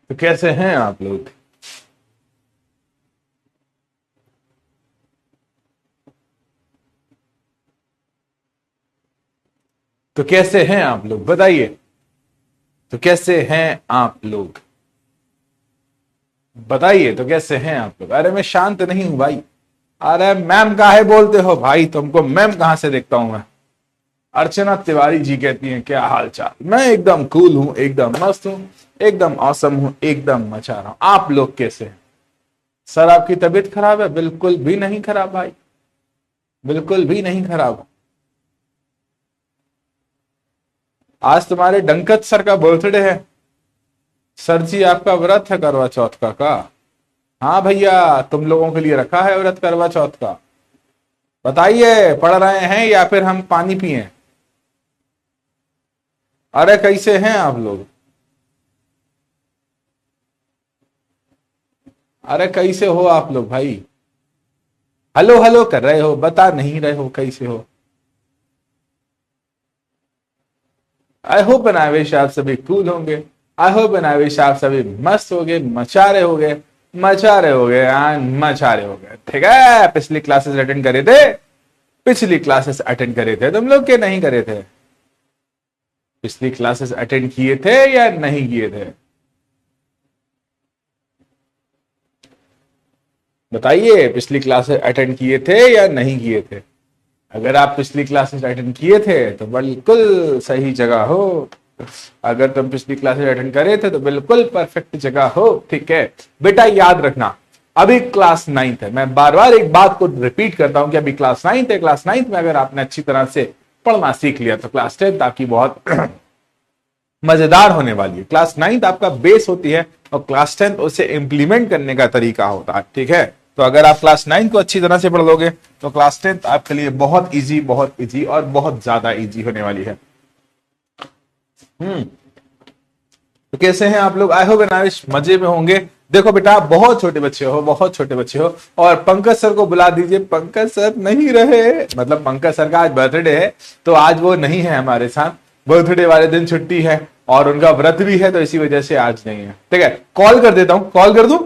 तो कैसे हैं आप लोग? तो कैसे हैं आप लोग बताइए? तो कैसे हैं आप लोग बताइए? तो कैसे हैं आप लोग? अरे मैं शांत नहीं हूं भाई। अरे मैम काहे बोलते हो भाई? तुमको मैम कहां से देखता हूं मैं? अर्चना तिवारी जी कहती हैं क्या हाल चाल? मैं एकदम कूल हूं, एकदम मस्त हूं, एकदम औसम हूं, एकदम मचा रहा हूं। आप लोग कैसे हैं? सर आपकी तबीयत खराब है? बिल्कुल भी नहीं खराब भाई, बिल्कुल भी नहीं खराब। आज तुम्हारे डंकत सर का बर्थडे है। सर जी आपका व्रत है करवा चौथ का? हाँ भैया, तुम लोगों के लिए रखा है व्रत करवा चौथ का। बताइए पढ़ रहे हैं या फिर हम पानी पिए? अरे कैसे हैं आप लोग? अरे कैसे हो आप लोग भाई? हेलो हेलो कर रहे हो, बता नहीं रहे हो कैसे हो? I hope and I wish आप सभी कूल होंगे। I hope and I wish आप सभी मस्त हो गए, मचारे हो गए, मचारे हो गए एंड मचारे हो गए। ठीक है, पिछली क्लासेस अटेंड करे थे? पिछली क्लासेस अटेंड करे थे तुम लोग के नहीं करे थे? पिछली क्लासेस अटेंड किए थे या नहीं किए थे? बताइए, पिछली क्लासेस अटेंड किए थे या नहीं किए थे? अगर आप पिछली क्लासेस अटेंड किए थे तो बिल्कुल सही जगह हो। अगर तुम पिछली क्लासेस अटेंड करे थे तो बिल्कुल परफेक्ट जगह हो। ठीक है बेटा, याद रखना अभी क्लास 9th है। मैं बार बार एक बात को रिपीट करता हूं कि अभी क्लास 9th है। क्लास 9th में अगर आपने अच्छी तरह से पढ़ना सीख लिया तो क्लास 10th आपकी बहुत मजेदार होने वाली है। क्लास 9th आपका बेस होती है और क्लास 10th उसे इंप्लीमेंट करने का तरीका होता है। ठीक है, तो अगर आप क्लास 9th को अच्छी तरह से पढ़ लोगे तो क्लास 10th आपके लिए बहुत इजी और बहुत ज्यादा इजी होने वाली है। तो कैसे हैं आप लोग? I hope and I wish मजे में होंगे। देखो बेटा, बहुत छोटे बच्चे हो, बहुत छोटे बच्चे हो, और पंकज सर को बुला दीजिए। पंकज सर नहीं रहे, मतलब पंकज सर का आज बर्थडे है तो आज वो नहीं है हमारे साथ। बर्थडे वाले दिन छुट्टी है और उनका व्रत भी है तो इसी वजह से आज नहीं है। ठीक है, कॉल कर देता हूं, कॉल कर दूं,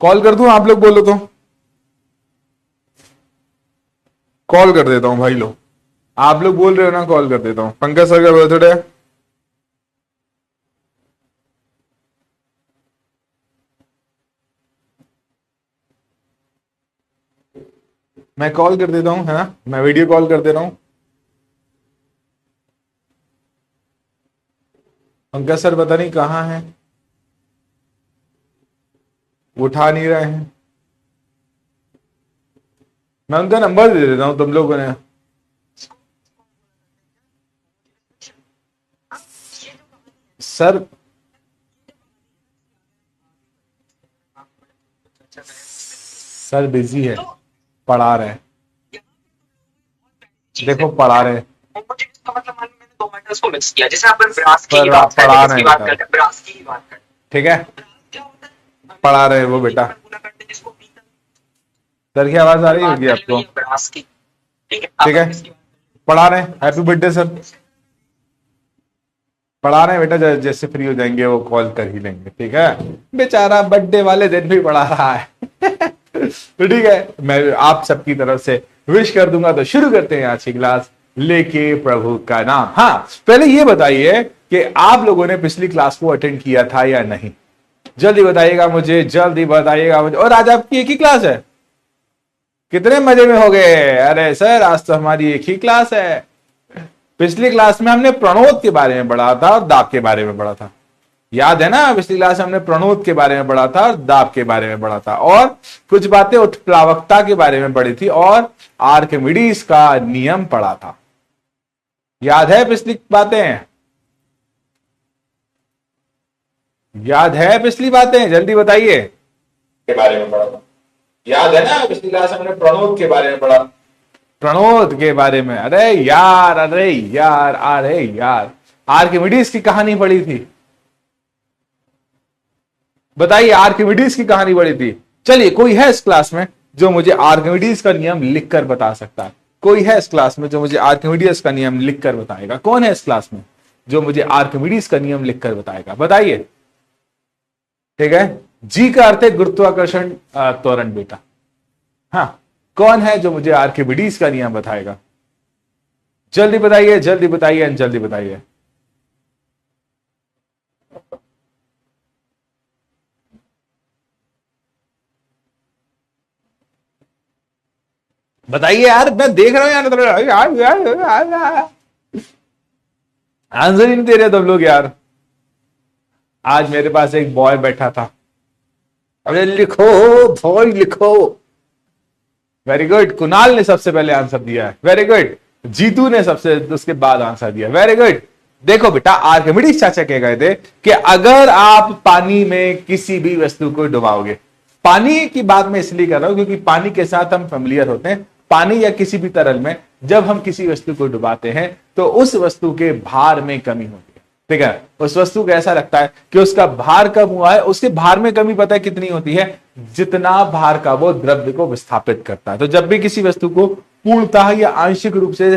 कॉल कर दूं, आप लोग बोलो तो कॉल कर देता हूं भाई लोग। आप लोग बोल रहे हो ना, कॉल कर देता हूं। पंकज सर का बर्थडे है। मैं कॉल कर देता हूं, है ना, मैं वीडियो कॉल कर दे रहा हूं। पंकज सर पता नहीं कहां है, उठा नहीं रहे हैं। मैं उनका नंबर दे देता हूं तुम लोगों ने। सर सर बिजी है, पढ़ा रहे हैं। देखो पढ़ा रहे हैं। को मिक्स किया, जैसे अपन ब्रास की बात करते हैं, ब्रास की बात करते हैं। ठीक है, पढ़ा रहे हैं वो बेटा। सर की आवाज आ रही होगी आपको? ब्रास की, ठीक है, पढ़ा रहे हैं। Happy birthday sir. पढ़ा रहे हैं बेटा, जैसे फ्री हो जाएंगे वो कॉल कर ही लेंगे। ठीक है, बेचारा बर्थडे वाले दिन भी पढ़ा रहा है। तो ठीक है, मैं आप सबकी तरफ से विश कर दूंगा। तो शुरू करते हैं आज की क्लास, लेके प्रभु का नाम। हाँ, पहले ये बताइए कि आप लोगों ने पिछली क्लास को अटेंड किया था या नहीं? जल्दी बताइएगा मुझे, जल्दी बताइएगा मुझे। और आज आपकी एक ही क्लास है, कितने मजे में हो गए। अरे सर आज तो हमारी एक ही क्लास है। पिछली क्लास में हमने प्रणोद के बारे में पढ़ा था और दाब के बारे में पढ़ा था, याद है ना। पिछली क्लास में हमने प्रणोद के बारे में पढ़ा था और दाब के बारे में पढ़ा था, और कुछ बातें उत्प्लावकता के बारे में पढ़ी थी, और आर्किमिडीज का नियम पढ़ा था। याद है पिछली बातें? याद है पिछली बातें? जल्दी बताइए। के बारे में पढ़ा था, याद है ना। पिछली क्लास हमने प्रणोद के बारे में पढ़ा, प्रणोद के बारे में। अरे यार, अरे यार, अरे यार, आर्किमिडीज की कहानी पढ़ी थी। बताइए, आर्किमिडीज की कहानी पढ़ी थी। चलिए, कोई है इस क्लास में जो मुझे आर्किमिडीज का नियम लिखकर बता सकता है? कोई है इस क्लास में जो मुझे आर्किमिडीज का नियम लिखकर बताएगा? कौन है इस क्लास में जो मुझे आर्किमिडीज का नियम लिखकर बताएगा? बताइए। ठीक है, जी का अर्थ है गुरुत्वाकर्षण त्वरण बेटा। हाँ, कौन है जो मुझे आर्किमिडीज का नियम बताएगा? जल्दी बताइए, जल्दी बताइए, जल्दी बताइए। बताइए यार, मैं देख रहा हूं यार, आंसर ही नहीं दे रहे तुम लोग यार। आज मेरे पास एक बॉय बैठा था, अरे लिखो बॉय लिखो। वेरी गुड, कुणाल ने सबसे पहले आंसर दिया है, वेरी गुड। जीतू ने सबसे उसके बाद आंसर दिया, वेरी गुड। देखो बेटा, आर्किमिडीज चाचा कह गए थे कि अगर आप पानी में किसी भी वस्तु को डुबाओगे, पानी की बात मैं इसलिए कर रहा हूं क्योंकि पानी के साथ हम फेमिलियर होते हैं। पानी या किसी भी तरल में जब हम किसी वस्तु को डुबाते हैं तो उस वस्तु के भार में कमी होती है। ठीक है, उस वस्तु को ऐसा लगता है कि उसका भार कम हुआ है। उसके भार में कमी पता है कितनी होती है? जितना भार का वो द्रव्य को विस्थापित करता है। तो जब भी किसी वस्तु को पूर्णतः या आंशिक रूप से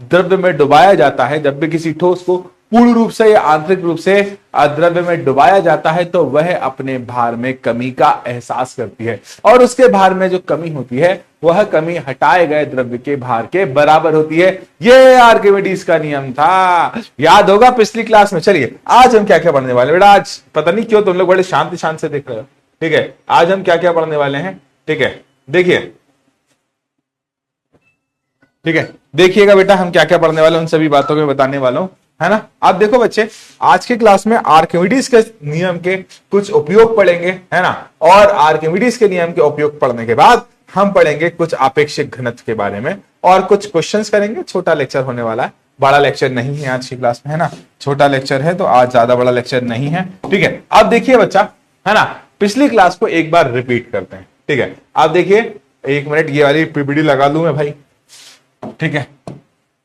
द्रव्य में डुबाया जाता है, जब भी किसी ठोस को पूर्ण रूप से या आंतरिक रूप से द्रव्य में डुबाया जाता है, तो वह अपने भार में कमी का एहसास करती है, और उसके भार में जो कमी होती है वह कमी हटाए गए द्रव्य के भार के बराबर होती है। यह आर्किमिडीज का नियम था, याद होगा पिछली क्लास में। चलिए, आज हम क्या क्या पढ़ने वाले बेटा? आज पता नहीं क्यों तुम लोग बड़े शांति शांत से देख रहे हो। ठीक है, आज हम क्या क्या पढ़ने वाले हैं? ठीक है, देखिए, ठीक है, देखिएगा बेटा, हम क्या क्या पढ़ने वाले उन सभी बातों को बताने वाला हूं, है ना। आप देखो बच्चे, आज के क्लास में आर्किमिडीज के नियम के कुछ उपयोग पढ़ेंगे, है ना। और आर्किमिडीज के नियम के उपयोग पढ़ने के बाद हम पढ़ेंगे कुछ आपेक्षिक घनत्व के बारे में और कुछ क्वेश्चंस करेंगे। छोटा लेक्चर होने वाला है, बड़ा लेक्चर नहीं है आज की क्लास में, है ना। छोटा लेक्चर है तो आज ज्यादा बड़ा लेक्चर नहीं है। ठीक है, अब देखिए बच्चा, है ना, पिछली क्लास को एक बार रिपीट करते हैं। ठीक है, आप देखिए, एक मिनट ये वाली पीपीटी लगा लूं मैं भाई। ठीक है,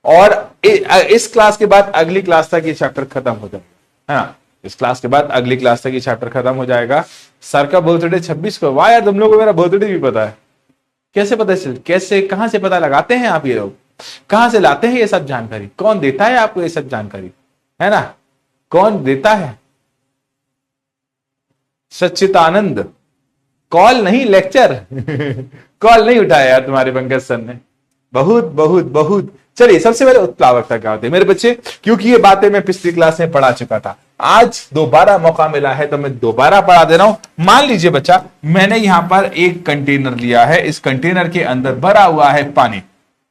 और इस क्लास के बाद अगली क्लास तक ये चैप्टर खत्म हो जाएगा, है ना। इस क्लास के बाद अगली क्लास तक ये चैप्टर खत्म हो जाएगा। सर का बर्थडे 26 को। वाह यार, तुम लोगों को मेरा बर्थडे भी पता है। कैसे पता चल, कैसे, कहां से पता लगाते हैं आप? ये लोग कहां से लाते हैं ये सब जानकारी? कौन देता है आपको ये सब जानकारी, है ना? कौन देता है? सच्चिदानंद। कॉल नहीं, लेक्चर। कॉल नहीं उठाया यार तुम्हारे पंकज सर ने। बहुत बहुत बहुत। चलिए, सबसे पहले उत्प्लावकता क्या होती है मेरे बच्चे, क्योंकि ये बातें मैं पिछली क्लास में पढ़ा चुका था। आज दोबारा मौका मिला है तो मैं दोबारा पढ़ा दे रहा हूं। मान लीजिए बच्चा, मैंने यहां पर एक कंटेनर लिया है, इस कंटेनर के अंदर भरा हुआ है पानी।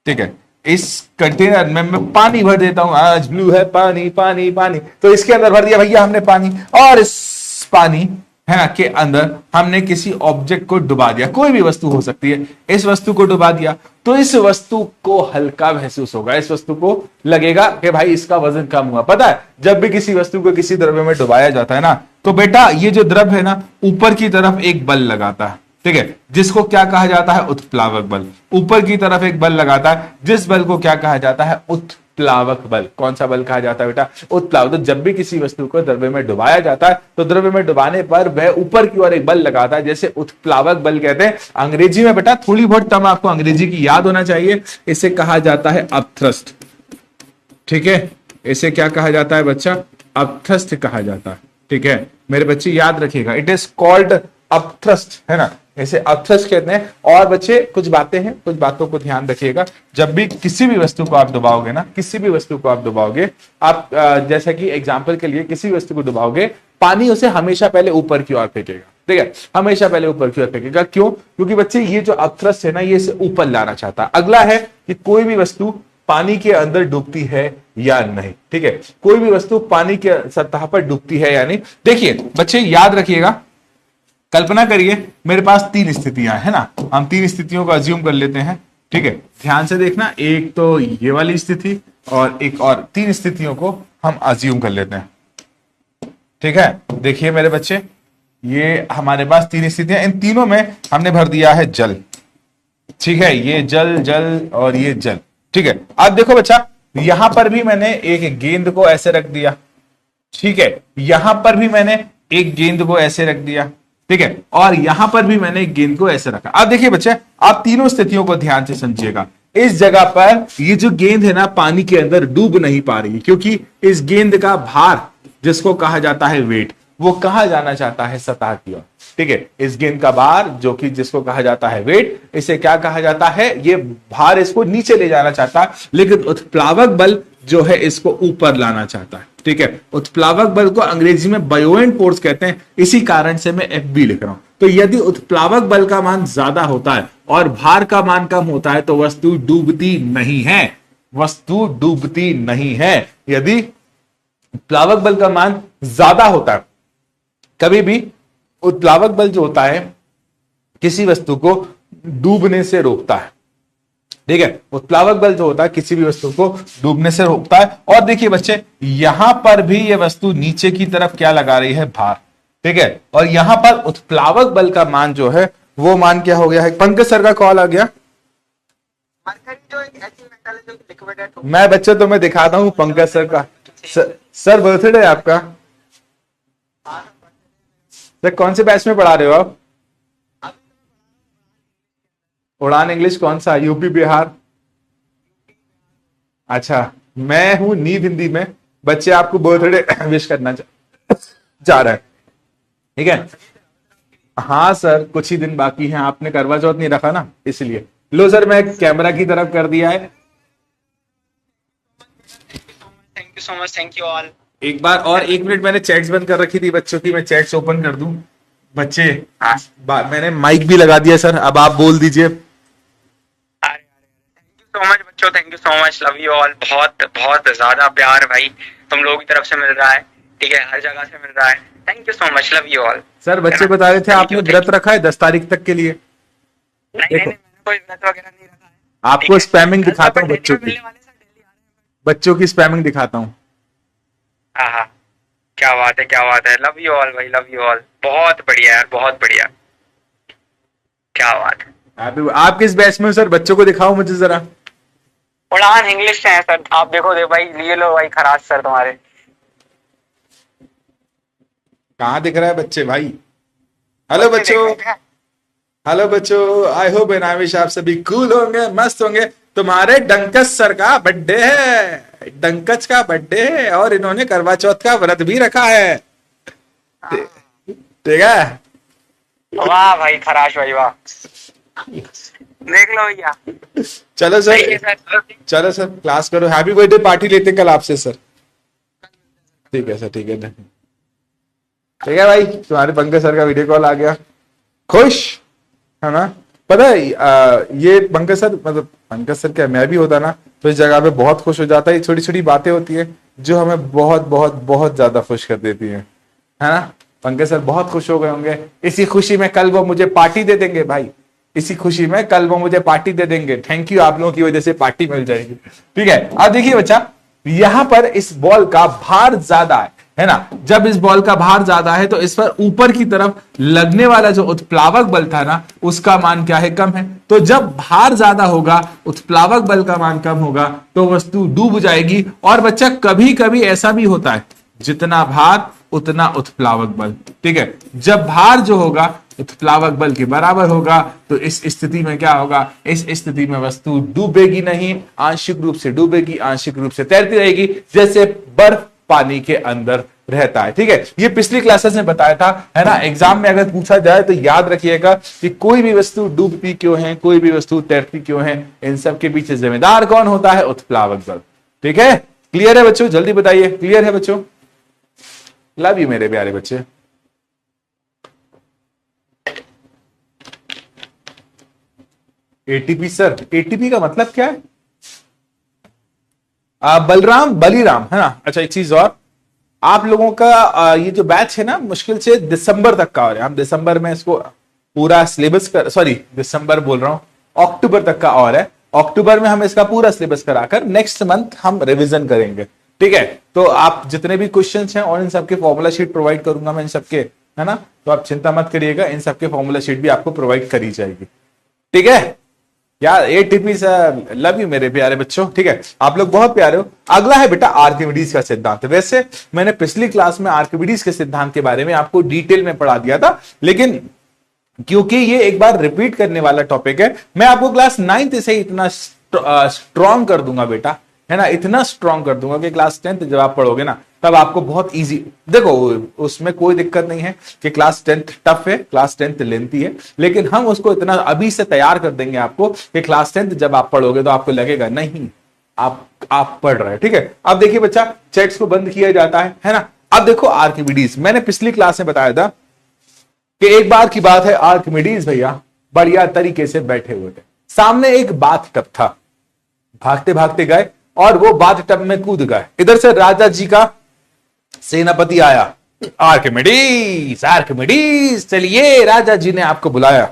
ठीक है, इस कंटेनर में मैं पानी भर देता हूं। आज ब्लू है, पानी पानी पानी, तो इसके अंदर भर दिया भैया हमने पानी, और इस पानी, है ना, के अंदर हमने किसी ऑब्जेक्ट को डुबा दिया। कोई भी वस्तु हो सकती है, इस वस्तु को डुबा दिया तो इस वस्तु को हल्का महसूस होगा। इस वस्तु को लगेगा कि भाई इसका वजन कम हुआ। पता है, जब भी किसी वस्तु को किसी द्रव्य में डुबाया जाता है ना, तो बेटा ये जो द्रव्य है ना, ऊपर की तरफ एक बल लगाता है। ठीक है, जिसको क्या कहा जाता है? उत्प्लावक बल। ऊपर की तरफ एक बल लगाता है, जिस बल को क्या कहा जाता है? उत्प्लावक बल। कौन सा बल कहा जाता है बेटा? उत्प्लावक। तो जब भी किसी वस्तु को द्रव्य में डुबाया जाता है तो द्रव्य में डुबाने पर वह ऊपर की ओर एक बल लगाता है, जैसे उत्प्लावक बल कहते हैं। अंग्रेजी में बेटा थोड़ी बहुत टर्म आपको अंग्रेजी की याद होना चाहिए। इसे कहा जाता है अपथ्रस्ट। ठीक है, इसे क्या कहा जाता है बच्चा? अपथ्रस्ट कहा जाता है। ठीक है मेरे बच्चे, याद रखिएगा, इट इज कॉल्ड अपथ्रस्ट, है ना। इसे अपथ्रस्ट कहते हैं। और बच्चे कुछ बातें हैं, कुछ बातों को ध्यान रखिएगा। जब भी किसी भी वस्तु को आप दबाओगे ना, किसी भी वस्तु को आप दबाओगे, आप जैसा कि एग्जाम्पल के लिए किसी भी वस्तु को दबाओगे, पानी उसे हमेशा पहले ऊपर की ओर फेंकेगा, ठीक है, हमेशा पहले ऊपर की ओर फेंकेगा। क्यों? क्योंकि बच्चे ये जो अपथ्रस्ट है ना, ये इसे ऊपर लाना चाहता है। अगला है कि कोई भी वस्तु पानी के अंदर डूबती है या नहीं, ठीक है, कोई भी वस्तु पानी के सतह पर डूबती है या नहीं। देखिए बच्चे याद रखिएगा, कल्पना करिए मेरे पास 3 स्थितियां है ना, हम 3 स्थितियों को अज्यूम कर लेते हैं, ठीक है, ध्यान से देखना। एक तो ये वाली स्थिति और एक और 3 स्थितियों को हम अज्यूम कर लेते हैं, ठीक है। देखिए मेरे बच्चे, ये हमारे पास 3 स्थितियां, इन तीनों में हमने भर दिया है जल, ठीक है, ये जल जल और ये जल, ठीक है। अब देखो बच्चा, यहां पर भी मैंने एक गेंद को ऐसे रख दिया, ठीक है, यहां पर भी मैंने एक गेंद को ऐसे रख दिया, ठीक है, और यहां पर भी मैंने एक गेंद को ऐसे रखा। अब देखिए बच्चे, आप तीनों स्थितियों को ध्यान से समझिएगा। इस जगह पर ये जो गेंद है ना, पानी के अंदर डूब नहीं पा रही, क्योंकि इस गेंद का भार, जिसको कहा जाता है वेट, वो कहा जाना चाहता है सतह की ओर, ठीक है। इस गेंद का भार, जो कि जिसको कहा जाता है वेट, इसे क्या कहा जाता है, ये भार इसको नीचे ले जाना चाहता है, लेकिन उत्प्लावक बल जो है इसको ऊपर लाना चाहता है, ठीक है। उत्प्लावक बल को अंग्रेजी में बायोएंट फोर्स कहते हैं, इसी कारण से मैं FB लिख रहा हूं। तो यदि उत्प्लावक बल का मान ज्यादा होता है और भार का मान कम होता है तो वस्तु डूबती नहीं है, वस्तु डूबती नहीं है। यदि उत्प्लावक बल का मान ज्यादा होता है, कभी भी उत्प्लावक बल जो होता है किसी वस्तु को डूबने से रोकता है, ठीक है, उत्प्लावक बल जो होता है किसी भी वस्तु को डूबने से रोकता है। और देखिए बच्चे, यहां पर भी ये वस्तु नीचे की तरफ क्या लगा रही है, भार, ठीक है, और यहां पर उत्प्लावक बल का मान जो है वो मान क्या हो गया है। पंकज सर का कॉल आ गया। मरकरी जो एक ऐसी मेटल है जो लिक्विड है, मैं बच्चे तुम्हें दिखाता हूं पंकज सर का। सर बर्थडे है आपका? सर कौन से बैच में पढ़ा रहे हो आप? उड़ान इंग्लिश कौन सा, यूपी बिहार? अच्छा, मैं हूं नीव हिंदी में। बच्चे आपको बर्थडे विश करना चाह रहा है, ठीक है। हाँ सर, कुछ ही दिन बाकी हैं, आपने करवा चौथ नहीं रखा ना, इसलिए। लो सर, मैं कैमरा की तरफ कर दिया है। Thank you so much, thank you all. एक बार और 1 मिनट, मैंने चैट्स बंद कर रखी थी बच्चों की, मैं चैट्स ओपन कर दूं। बच्चे मैंने माइक भी लगा दिया सर, अब आप बोल दीजिए। थैंक यू सो मच बच्चों, thank you so much, love you all. बहुत बहुत ज्यादा प्यार भाई तुम लोगों की तरफ से मिल रहा है, ठीक है, हर जगह से मिल रहा है। Thank you so much, love you all. Sir बच्चे बता रहे थे आपने व्रत रखा है 10 तारीख तक के लिए। नहीं, मैंने कोई व्रत वगैरह नहीं रखा है। आपको स्पैमिंग दिखाता हूँ बच्चों की, बच्चों की स्पैमिंग दिखाता हूँ। हाँ, क्या बात है, क्या बात है, लव यू ऑल भाई, लव यू ऑल। बहुत बढ़िया यार, बहुत बढ़िया, क्या बात है। आप किस बैच में हो सर? बच्चों को दिखाओ मुझे जरा। उड़ान इंग्लिश से है सर, आप देखो दे भाई, लिए लो भाई खराज सर तुम्हारे। कहाँ दिख रहा है बच्चे भाई? हेलो बच्चों, हेलो बच्चों, I hope and I wish आप सभी कूल होंगे, मस्त होंगे। तुम्हारे डंकस सर का बर्थडे है, डंकच का बर्थडे है, और इन्होंने करवा चौथ का व्रत भी रखा है, ठीक है। वाह भाई खराश भाई, वाह, देख लो भैया। चलो सर, चलो सर क्लास करो। हैप्पी बर्थडे पार्टी लेते कल आपसे सर, ठीक है सर, ठीक है, ठीक है भाई। तुम्हारे पंकज सर का वीडियो कॉल आ गया, खुश है ना? पता है ये पंकज सर, मतलब पंकज सर क्या, मैं भी होता ना तो इस जगह पे बहुत खुश हो जाता है। छोटी छोटी बातें होती है जो हमें बहुत बहुत बहुत ज्यादा खुश कर देती है ना? पंकज सर बहुत खुश हो गए होंगे। इसी खुशी में कल वो मुझे पार्टी दे देंगे भाई, इसी खुशी में कल वो मुझे पार्टी दे देंगे। थैंक यू, आप लोगों की वजह से पार्टी मिल जाएगी, ठीक है। अब देखिए बच्चा, यहां पर इस बॉल का भार ज्यादा है ना? जब इस बॉल का भार ज्यादा है तो इस पर ऊपर की तरफ लगने वाला जो उत्प्लावक बल था ना, उसका मान क्या है, कम है। तो जब भार ज्यादा होगा, उत्प्लावक बल का मान कम होगा, तो वस्तु डूब जाएगी। और बच्चा कभी कभी ऐसा भी होता है, जितना भार उतना उत्प्लावक बल, ठीक है। जब भार जो होगा उत्प्लावक बल के बराबर होगा तो इस स्थिति में क्या होगा, इस स्थिति में वस्तु डूबेगी नहीं, आंशिक रूप से डूबेगी, आंशिक रूप से तैरती रहेगी, जैसे बर्फ पानी के अंदर रहता है। ठीक है, ये पिछली क्लासेस में बताया था, है ना। एग्जाम में अगर पूछा जाए तो याद रखिएगा कि कोई भी वस्तु डूबती क्यों है, कोई भी वस्तु तैरती क्यों है, इन सब के पीछे जिम्मेदार कौन होता है? उत्प्लावक बल। ठीक है, क्लियर है बच्चों? जल्दी बताइए, क्लियर है बच्चों? लव यू मेरे प्यारे बच्चे। एटीपी सर, एटीपी का मतलब क्या है? बलराम, बलीराम, है ना। अच्छा, एक चीज और, आप लोगों का ये जो बैच है ना, मुश्किल से दिसंबर तक का और है। हम दिसंबर में इसको पूरा सिलेबस कर, सॉरी दिसंबर बोल रहा हूं, अक्टूबर तक का और है। अक्टूबर में हम इसका पूरा सिलेबस कराकर नेक्स्ट मंथ हम रिवीजन करेंगे। ठीक है, तो आप जितने भी क्वेश्चंस हैं और इन सबके फॉर्मूला शीट प्रोवाइड करूंगा मैं इन सबके, है ना। तो आप चिंता मत करिएगा, इन सबके फॉर्मूला शीट भी आपको प्रोवाइड करी जाएगी। ठीक है यार, एटीपी सर, लव यू मेरे प्यारे बच्चों। ठीक है, आप लोग बहुत प्यारे हो। अगला है बेटा आर्किमिडीज का सिद्धांत। वैसे मैंने पिछली क्लास में आर्किमिडीज के सिद्धांत के बारे में आपको डिटेल में पढ़ा दिया था, लेकिन क्योंकि ये एक बार रिपीट करने वाला टॉपिक है, मैं आपको क्लास 9th से ही इतना स्ट्रॉन्ग कर दूंगा बेटा, है ना, इतना स्ट्रॉन्ग कर दूंगा कि क्लास 10th जब आप पढ़ोगे ना तब आपको बहुत इजी, देखो उसमें कोई दिक्कत नहीं है कि क्लास 10th टफ है, क्लास 10th लेंथी है, लेकिन हम उसको इतना अभी से तैयार कर देंगे आपको कि क्लास 10th जब आप पढ़ोगे तो आपको लगेगा नहीं आप पढ़ रहे हैं। ठीक है, अब देखिए बच्चा, चैट्स को बंद किया जाता है ना। अब देखो आर्किमिडीज, मैंने पिछली क्लास में बताया था कि एक बार की बात है, आर्किमिडीज भैया बढ़िया तरीके से बैठे हुए थे, सामने एक बाथ टब था, भागते भागते गए और वो बाथ टब में कूद गए। इधर से राजा जी का सेनापति आया, आर्किमिडीज, आर्किमिडीज चलिए, राजा जी ने आपको बुलाया।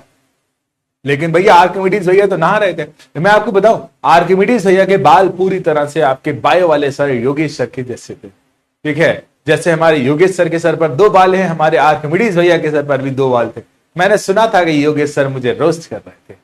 लेकिन भैया आर्किमिडीज भैया तो नहा रहे थे। तो मैं आपको बताऊं, आर्किमिडीज भैया के बाल पूरी तरह से आपके बायो वाले सर योगेश सर के जैसे थे। ठीक है, जैसे हमारे योगेश सर के सर पर 2 बाल हैं, हमारे आर्किमिडीज भैया के सर पर भी 2 बाल थे। मैंने सुना था कि योगेश सर मुझे रोस्ट कर रहे थे।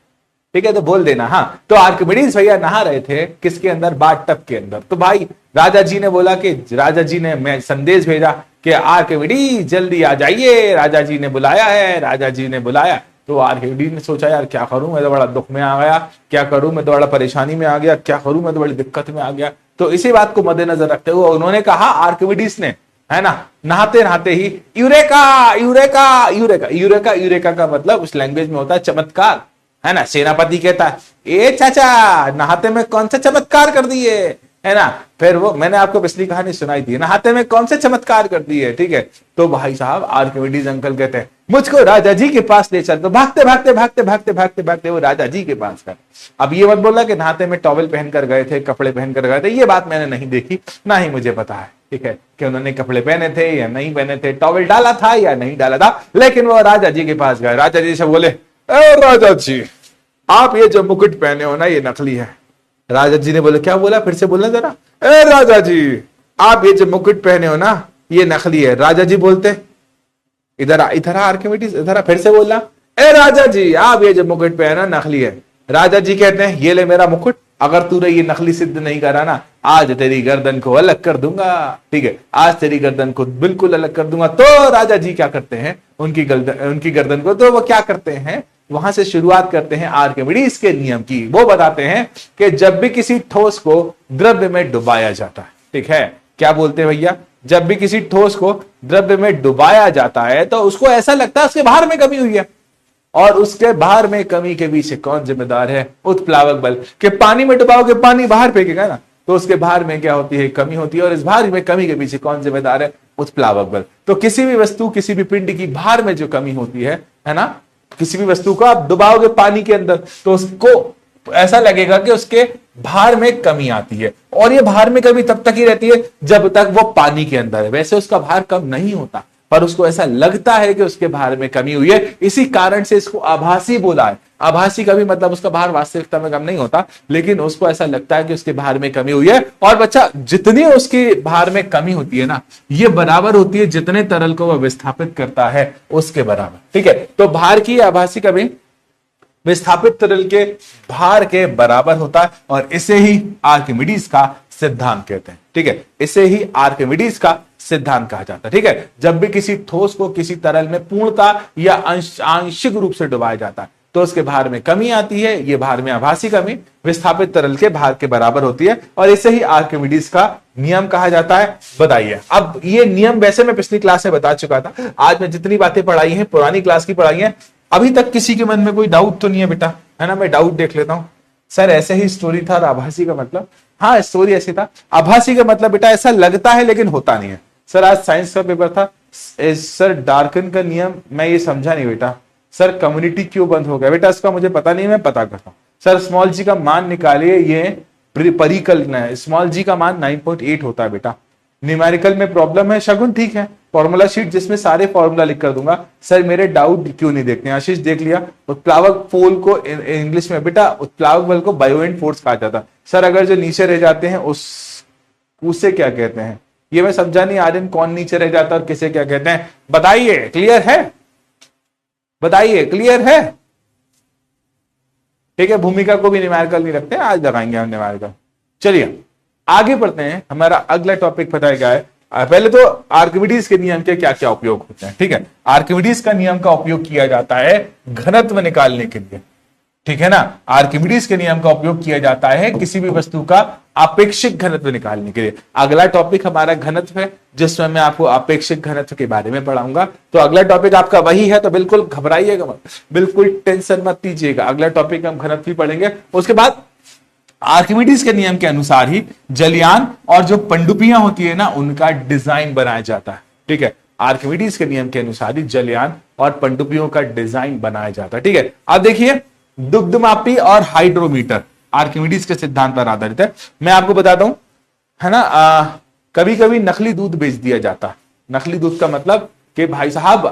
ठीक है, तो बोल देना। हाँ, तो आर्किमिडीज भैया नहा रहे थे किसके अंदर? बाथ टब के अंदर। तो भाई राजा जी ने बोला कि राजा जी ने मैं संदेश भेजा कि आर्किमिडीज जल्दी आ जाइए, राजा जी ने बुलाया है, राजा जी ने बुलाया। तो आर्किमिडीज ने सोचा यार क्या करूं, मैं तो बड़ा दुख में आ गया, क्या करूं, मैं तो बड़ा परेशानी में आ गया, क्या करूं, मैं तो बड़ी दिक्कत में आ गया। तो इसी बात को मद्देनजर रखते हुए उन्होंने कहा, आर्किमिडीज ने, है ना, नहाते नहाते ही eureka eureka eureka, eureka eureka का मतलब उस लैंग्वेज में होता है चमत्कार, है ना। सेनापति कहता है, ए चाचा नहाते में कौन सा चमत्कार कर दिए, है ना। फिर वो मैंने आपको पिछली कहानी सुनाई थी, नहाते में कौन से चमत्कार कर दिए। ठीक है, तो भाई साहब आर्किमिडीज अंकल कहते हैं, मुझको राजा जी के पास ले चल। तो भागते भागते भागते भागते भागते भागते वो राजा जी के पास गए। अब ये मत बोला कि नहाते में टॉवल पहनकर गए थे, कपड़े पहनकर गए थे, ये बात मैंने नहीं देखी, ना ही मुझे पता है। ठीक है, कि उन्होंने कपड़े पहने थे या नहीं पहने थे, टॉवल डाला था या नहीं डाला था, लेकिन वो राजा जी के पास गए। राजा जी से बोले, ए राजा जी, आप ये जो मुकुट पहने हो ना ये नकली है। राजा जी ने बोले, क्या बोला, फिर से बोलना जरा। ए राजा जी, आप ये जो मुकुट पहने हो ना ये नकली है। राजा जी बोलते, इधर इधर आर्किमिडीज, इधर फिर से बोलना, ए राजा जी, आप ये जो मुकुट पहना नकली है। राजा जी कहते हैं, ये ले मेरा मुकुट, अगर तूने ये नकली सिद्ध नहीं करा ना, आज तेरी गर्दन को अलग कर दूंगा। ठीक है, आज तेरी गर्दन को बिल्कुल अलग कर दूंगा। तो राजा जी क्या करते हैं, उनकी गर्दन को, तो वो क्या करते हैं, वहां से शुरुआत करते हैं आर्किमिडीज के नियम की। वो बताते हैं कि जब भी किसी ठोस को द्रव्य में डुबाया जाता है, ठीक है, क्या बोलते हैं भैया, जब भी किसी ठोस को द्रव्य में डुबाया जाता है तो उसको ऐसा लगता है उसके भार में कमी हुई है। और उसके भार में कमी के पीछे कौन जिम्मेदार है? उत्प्लावक बल। कि पानी में डुबाओगे, पानी बाहर फेंकेगा ना, तो उसके भार में क्या होती है? कमी होती है। और इस भार में कमी के पीछे कौन जिम्मेदार है? उत्प्लावक बल। तो किसी भी वस्तु, किसी भी पिंड की भार में जो कमी होती है ना, किसी भी वस्तु को आप डुबाओगे पानी के अंदर तो उसको ऐसा लगेगा कि उसके भार में कमी आती है। और ये भार में कमी तब तक ही रहती है जब तक वो पानी के अंदर है। वैसे उसका भार कम नहीं होता, पर उसको ऐसा लगता है कि उसके भार में कमी हुई है। इसी कारण से इसको आभासी बोला है। आभासी का भी मतलब उसका भार वास्तविकता में कम नहीं होता, लेकिन उसको ऐसा लगता है कि उसके भार में कमी हुई है। और बच्चा, जितनी उसकी भार में कमी होती है ना, ये बराबर होती है जितने तरल को वह विस्थापित करता है उसके बराबर। ठीक है, तो भार की आभासी कमी विस्थापित तरल के भार के बराबर होता है। और इसे ही आर्किमिडीज का सिद्धांत कहते हैं। ठीक है, इसे ही आर्किमिडीज का सिद्धांत कहा जाता है। ठीक है, जब भी किसी ठोस को किसी तरल में पूर्णता या आंशिक रूप से डुबाया जाता है, तो उसके भार में कमी आती है। ये भार में आभासी कमी विस्थापित तरल के भार के बराबर होती है और इसे ही आर्किमिडीज का नियम कहा जाता है। बताइए, अब ये नियम वैसे मैं पिछली क्लास में बता चुका था। आज मैं जितनी बातें पढ़ाई हैं पुरानी क्लास की पढ़ाई है। अभी तक किसी के मन में कोई डाउट तो नहीं है बेटा, है ना? मैं डाउट देख लेता हूं। सर ऐसे ही स्टोरी था, आभासी का मतलब? हाँ, स्टोरी ऐसी था। आभासी का मतलब बेटा ऐसा लगता है लेकिन होता नहीं है। सर आज साइंस का पेपर था। सर डार्कन का नियम मैं ये समझा नहीं बेटा। सर कम्युनिटी क्यों बंद हो गया बेटा? इसका मुझे पता नहीं, मैं पता करता हूं। सर स्मॉल जी का मान निकालिए, ये परिकल्पना है। स्मॉल जी का मान 9.8 होता है बेटा। न्यूमेरिकल में प्रॉब्लम है शगुन, ठीक है, फॉर्मूला शीट जिसमें सारे फॉर्मूला लिख कर दूंगा। सर मेरे डाउट क्यों नहीं देखते? आशीष देख लिया। उत्प्लावक पोल को इंग्लिश में बेटा, उत्प्लावक बल को बायोएंट फोर्स कहा जाता है। सर अगर जो नीचे रह जाते हैं उसे क्या कहते हैं? ये मैं समझा नहीं। आर्यन कौन नीचे रह जाता है और किसे क्या कहते हैं? बताइए, क्लियर है? बताइए, क्लियर है? ठीक है, भूमिका को भी न्यूमेरिकल नहीं रखते, आज लगाएंगे हम न्यूमेरिकल। चलिए आगे बढ़ते हैं। हमारा अगला टॉपिक पता है क्या है? पहले तो आर्किमिडीज के नियम के क्या क्या उपयोग होते हैं। ठीक है, आर्किमिडीज का नियम का उपयोग किया जाता है घनत्व निकालने के लिए, ठीक है ना? आर्किमिडीज के नियम का उपयोग किया जाता है किसी भी वस्तु का आपेक्षिक घनत्व निकालने के लिए। अगला टॉपिक हमारा घनत्व है, जिसमें मैं आपको आपेक्षिक घनत्व के बारे में पढ़ाऊंगा। तो अगला टॉपिक आपका वही है, तो बिल्कुल घबराइएगा मत, बिल्कुल टेंशन मत लीजिएगा। अगला टॉपिक हम घनत्व ही पढ़ेंगे। उसके बाद आर्किमिडीज के नियम के अनुसार ही जलयान और जो पनडुब्बियां होती है ना, उनका डिजाइन बनाया जाता है। ठीक है, आर्किमिडीज के नियम के अनुसार ही जलयान और पनडुब्बियों का डिजाइन बनाया जाता है। ठीक है, अब देखिए दुग्धमापी और हाइड्रोमीटर आर्किमिडीज के सिद्धांत पर आधारित है। मैं आपको बताता हूं, है ना, कभी कभी नकली दूध बेच दिया जाता है। नकली दूध का मतलब कि भाई साहब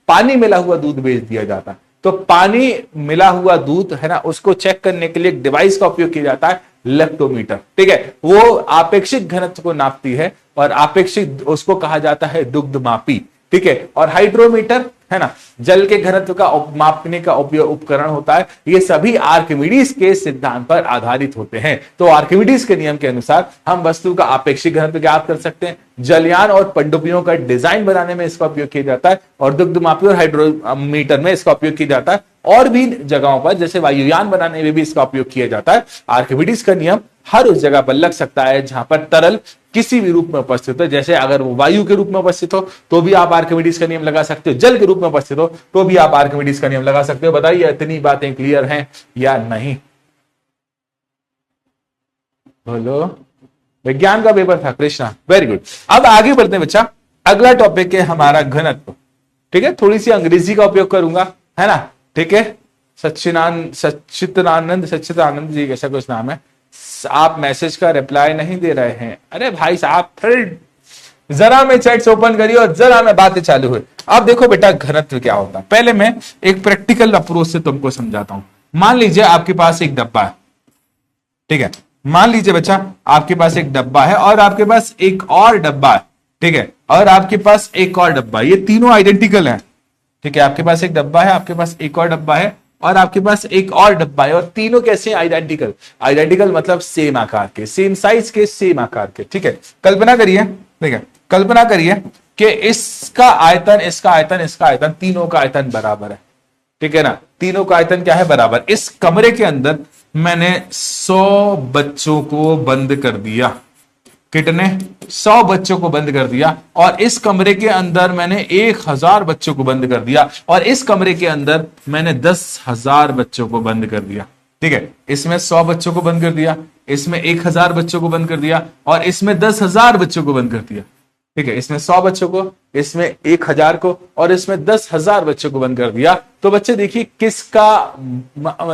पानी मिला हुआ दूध बेच दिया जाता है। तो पानी मिला हुआ दूध, है ना, उसको चेक करने के लिए एक डिवाइस का उपयोग किया जाता है, लेक्टोमीटर। ठीक है, वो आपेक्षिक घनत्व को नापती है और आपेक्षिक उसको कहा जाता है दुग्धमापी। ठीक है, और हाइड्रोमीटर, है ना, जल के घनत्व का मापने का उपकरण होता है। ये सभी आर्किमिडीज के सिद्धांत पर आधारित होते हैं। तो आर्किमिडीज के नियम के अनुसार हम वस्तु का आपेक्षिक घनत्व ज्ञात कर सकते हैं। जलयान और पनडुब्बियों का डिजाइन बनाने में इसका उपयोग किया जाता है और दुग्धमापी और हाइड्रोमीटर में इसका उपयोग किया जाता है। और भी जगहों पर जैसे वायुयान बनाने में भी इसका उपयोग किया जाता है। आर्किमिडीज का नियम हर उस जगह पर लग सकता है जहां पर तरल किसी भी रूप में उपस्थित हो। जैसे अगर वो वायु के रूप में उपस्थित हो तो भी आप आर्किमिडीज का नियम लगा सकते हो, जल के रूप में उपस्थित हो तो भी आप आर्किमिडीज का नियम लगा सकते हो। बताइए इतनी बातें क्लियर हैं या नहीं? बोलो। विज्ञान का पेपर था कृष्णा, वेरी गुड। अब आगे बढ़ते हैं बच्चा, अगला टॉपिक है हमारा घनत्व। ठीक है, थोड़ी सी अंग्रेजी का उपयोग करूंगा, है ना? ठीक है, सच्चिदानंद जी ऐसा कुछ नाम है। आप मैसेज का रिप्लाई नहीं दे रहे हैं। अरे भाई साहब, फिर जरा मैं चैट्स ओपन करी और जरा मैं बातें चालू हुई। अब देखो बेटा घनत्व क्या होता है। पहले मैं एक प्रैक्टिकल अप्रोच से तुमको समझाता हूं। मान लीजिए आपके पास एक डब्बा है। ठीक है, मान लीजिए बच्चा आपके पास एक डब्बा है और आपके पास एक और डब्बा है। ठीक है, और आपके पास एक और डब्बा, ये तीनों आइडेंटिकल हैं। ठीक है, आपके पास एक डब्बा है, आपके पास एक और डब्बा है और आपके पास एक और डब्बा है, और तीनों कैसे आइडेंटिकल? आइडेंटिकल मतलब सेम आकार के, सेम साइज के, सेम आकार के। ठीक है, कल्पना करिए, ठीक है, कल्पना करिए कि इसका आयतन, इसका आयतन, इसका आयतन, तीनों का आयतन बराबर है। ठीक है ना, तीनों का आयतन क्या है? बराबर। इस कमरे के अंदर मैंने 100 बच्चों को बंद कर दिया। कितने? 100 बच्चों को बंद कर दिया। और इस कमरे के अंदर मैंने 1000 बच्चों को बंद कर दिया और इस कमरे के अंदर मैंने 10,000 बच्चों को बंद कर दिया। ठीक है, इसमें 100 बच्चों को बंद कर दिया, इसमें 1000 बच्चों को बंद कर दिया और इसमें 10,000 बच्चों को बंद कर दिया। ठीक है, इसमें 100 बच्चों को, इसमें 1000 को और इसमें 10,000 बच्चों को बंद कर दिया। तो बच्चे देखिए किसका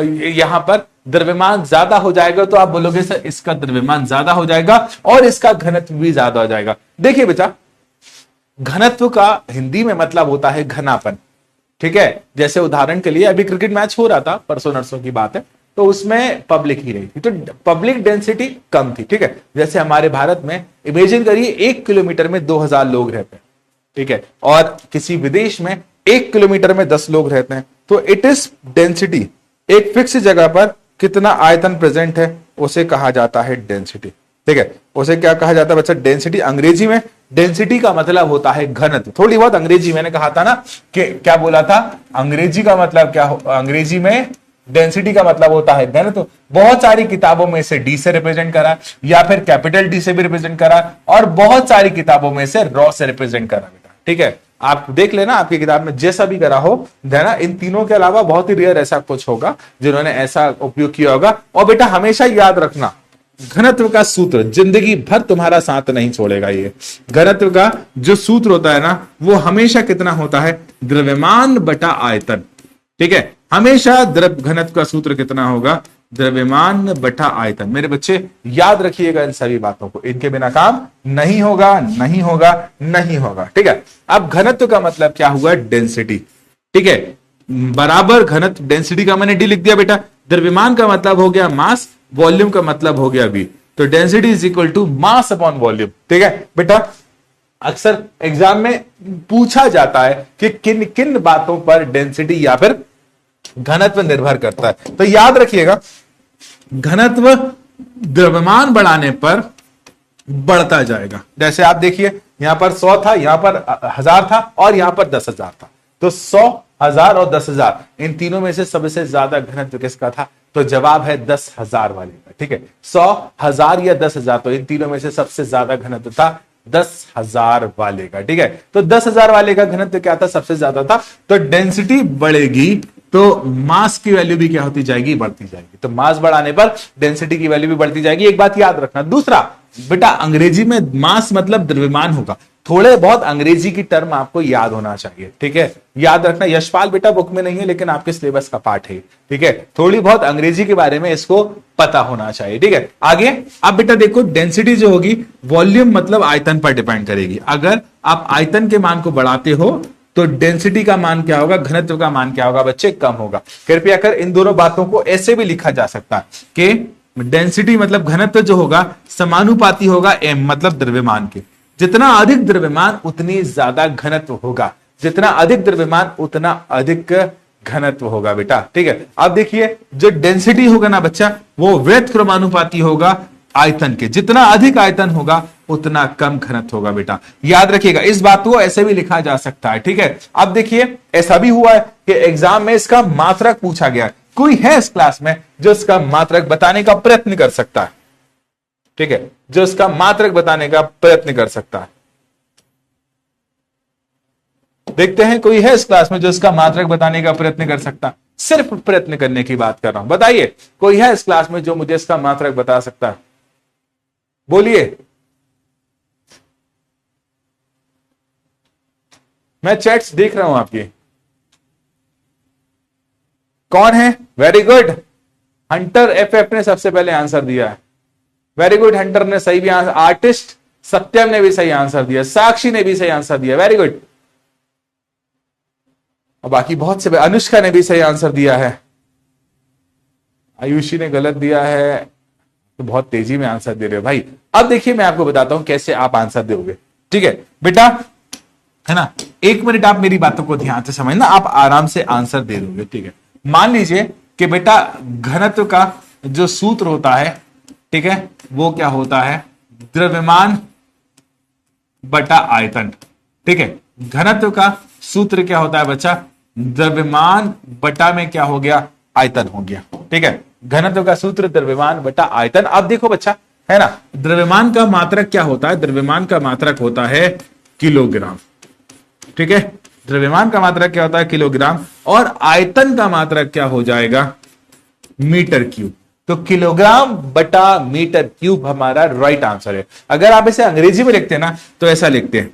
यहां पर द्रव्यमान ज्यादा हो जाएगा? तो आप बोलोगे सर इसका द्रव्यमान ज्यादा हो जाएगा और इसका घनत्व भी ज्यादा हो जाएगा। देखिए बेटा, घनत्व का हिंदी में मतलब होता है घनापन। ठीक है, जैसे उदाहरण के लिए अभी क्रिकेट मैच हो रहा था, परसों नरसों की बात है, तो उसमें पब्लिक ही रही थी, तो पब्लिक डेंसिटी कम थी। ठीक है, जैसे हमारे भारत में इमेजिन करिए 1 किलोमीटर में 2000 लोग रहते हैं। ठीक है, और किसी विदेश में 1 किलोमीटर में 10 लोग रहते हैं। तो इट इज डेंसिटी, एक फिक्स जगह पर कितना आयतन प्रेजेंट है उसे कहा जाता है डेंसिटी। ठीक है, उसे क्या कहा जाता है बच्चा? डेंसिटी। अंग्रेजी में डेंसिटी का मतलब होता है घनत्व। थोड़ी बहुत अंग्रेजी मैंने कहा था ना कि क्या बोला था, अंग्रेजी का मतलब क्या अंग्रेजी में डेंसिटी का मतलब होता है घनत्व। बहुत सारी किताबों में इसे डी से रिप्रेजेंट करा, या फिर कैपिटल डी से भी रिप्रेजेंट करा, और बहुत सारी किताबों में इसे रॉ से रिप्रेजेंट करा बेटा। ठीक है, आप देख लेना आपकी किताब में जैसा भी करा हो, ना इन तीनों के अलावा बहुत ही रेयर ऐसा कुछ होगा जिन्होंने ऐसा उपयोग किया होगा। और बेटा हमेशा याद रखना, घनत्व का सूत्र जिंदगी भर तुम्हारा साथ नहीं छोड़ेगा। ये घनत्व का जो सूत्र होता है ना, वो हमेशा कितना होता है, द्रव्यमान बटा आयतन। ठीक है, हमेशा घनत्व का सूत्र कितना होगा, द्रव्यमान बटा आयतन। मेरे बच्चे याद रखिएगा इन सभी बातों को, इनके बिना काम नहीं होगा, नहीं होगा, नहीं होगा। ठीक है, अब घनत्व का मतलब क्या हुआ, डेंसिटी। ठीक है, बराबर घनत्व, डेंसिटी का मैंने डी लिख दिया बेटा, द्रव्यमान का मतलब हो गया मास, वॉल्यूम का मतलब हो गया वी, तो density is equal to mass upon volume. ठीक है बेटा, अक्सर एग्जाम में पूछा जाता है कि किन किन बातों पर डेंसिटी या फिर घनत्व निर्भर करता है, तो याद रखिएगा घनत्व द्रव्यमान बढ़ाने पर बढ़ता जाएगा। जैसे आप देखिए यहां पर 100 था, यहां पर 1000 था, और यहां पर 10,000 था, तो 100, 1000 और 10,000 इन तीनों में से सबसे ज्यादा घनत्व किसका था, तो जवाब है 10,000 वाले का। ठीक है, 100, 1000 या 10,000, तो इन तीनों में से सबसे ज्यादा घनत्व था 10,000 वाले का। ठीक है, तो 10,000 वाले का घनत्व क्या था, सबसे ज्यादा था, तो डेंसिटी बढ़ेगी तो मास की वैल्यू भी क्या होती जाएगी, बढ़ती जाएगी। तो मास बढ़ाने पर डेंसिटी की वैल्यू भी बढ़ती जाएगी, एक बात याद रखना। दूसरा बेटा, अंग्रेजी में मास मतलब द्रव्यमान होगा, थोड़े बहुत अंग्रेजी की टर्म आपको याद होना चाहिए। ठीक है, याद रखना, यशपाल बेटा बुक में नहीं है लेकिन आपके सिलेबस का पार्ट है। ठीक है, थोड़ी बहुत अंग्रेजी के बारे में इसको पता होना चाहिए। ठीक है, आगे अब बेटा देखो, डेंसिटी जो होगी वॉल्यूम मतलब आयतन पर डिपेंड करेगी। अगर आप आयतन के मान को बढ़ाते हो तो डेंसिटी का मान क्या होगा, घनत्व का मान क्या होगा बच्चे, कम होगा। कृपया कर इन दोनों बातों को ऐसे भी लिखा जा सकता है कि डेंसिटी मतलब घनत्व जो होगा समानुपाती होगा एम मतलब द्रव्यमान के। जितना अधिक द्रव्यमान उतनी ज्यादा घनत्व होगा, जितना अधिक द्रव्यमान उतना अधिक घनत्व होगा बेटा। ठीक है, अब देखिए जो डेंसिटी होगा ना बच्चा, वो व्युत्क्रमानुपाती होगा आयतन के। जितना अधिक आयतन होगा उतना कम घनत्व होगा बेटा, याद रखिएगा। इस बात को ऐसे भी लिखा जा सकता है। ठीक है, अब देखिए ऐसा भी हुआ है कि एग्जाम में इसका मात्रक पूछा गया। कोई है इस क्लास में जो इसका मात्रक बताने का प्रयत्न कर सकता है? ठीक है, जो इसका मात्रक बताने का प्रयत्न कर सकता है, देखते हैं कोई है इस क्लास में जो इसका मात्रक बताने का प्रयत्न कर सकता है। सिर्फ प्रयत्न करने की बात कर रहा हूं, बताइए कोई है इस क्लास में जो मुझे इसका मात्रक बता सकता है, बोलिए। मैं चैट्स देख रहा हूं आपकी, कौन है? वेरी गुड, हंटर एफएफ ने सबसे पहले आंसर दिया है। वेरी गुड, हंटर ने सही भी आंसर, आर्टिस्ट सत्यम ने भी सही आंसर दिया, साक्षी ने भी सही आंसर दिया, वेरी गुड। और बाकी बहुत से, अनुष्का ने भी सही आंसर दिया है, आयुषी ने गलत दिया है, तो बहुत तेजी में आंसर दे रहे हो भाई। अब देखिए मैं आपको बताता हूं कैसे आप आंसर दोगे। ठीक है बेटा, है ना, एक मिनट आप मेरी बातों को ध्यान से समझना, आप आराम से आंसर दे दोगे। ठीक है, मान लीजिए कि बेटा घनत्व का जो सूत्र होता है, ठीक है, वो क्या होता है, द्रव्यमान बटा आयतन। ठीक है, घनत्व का सूत्र क्या होता है बच्चा, द्रव्यमान बटा में क्या हो गया, आयतन हो गया। ठीक है, घनत्व का सूत्र द्रव्यमान बटा आयतन। अब देखो बच्चा, है ना, द्रव्यमान का मात्रक क्या होता है, द्रव्यमान का मात्रक होता है किलोग्राम। ठीक है, द्रव्यमान का मात्रक क्या होता है, किलोग्राम, और आयतन का मात्रक क्या हो जाएगा, मीटर क्यूब। तो किलोग्राम बटा मीटर क्यूब हमारा राइट आंसर है। अगर आप इसे अंग्रेजी में लिखते हैं ना तो ऐसा लिखते हैं,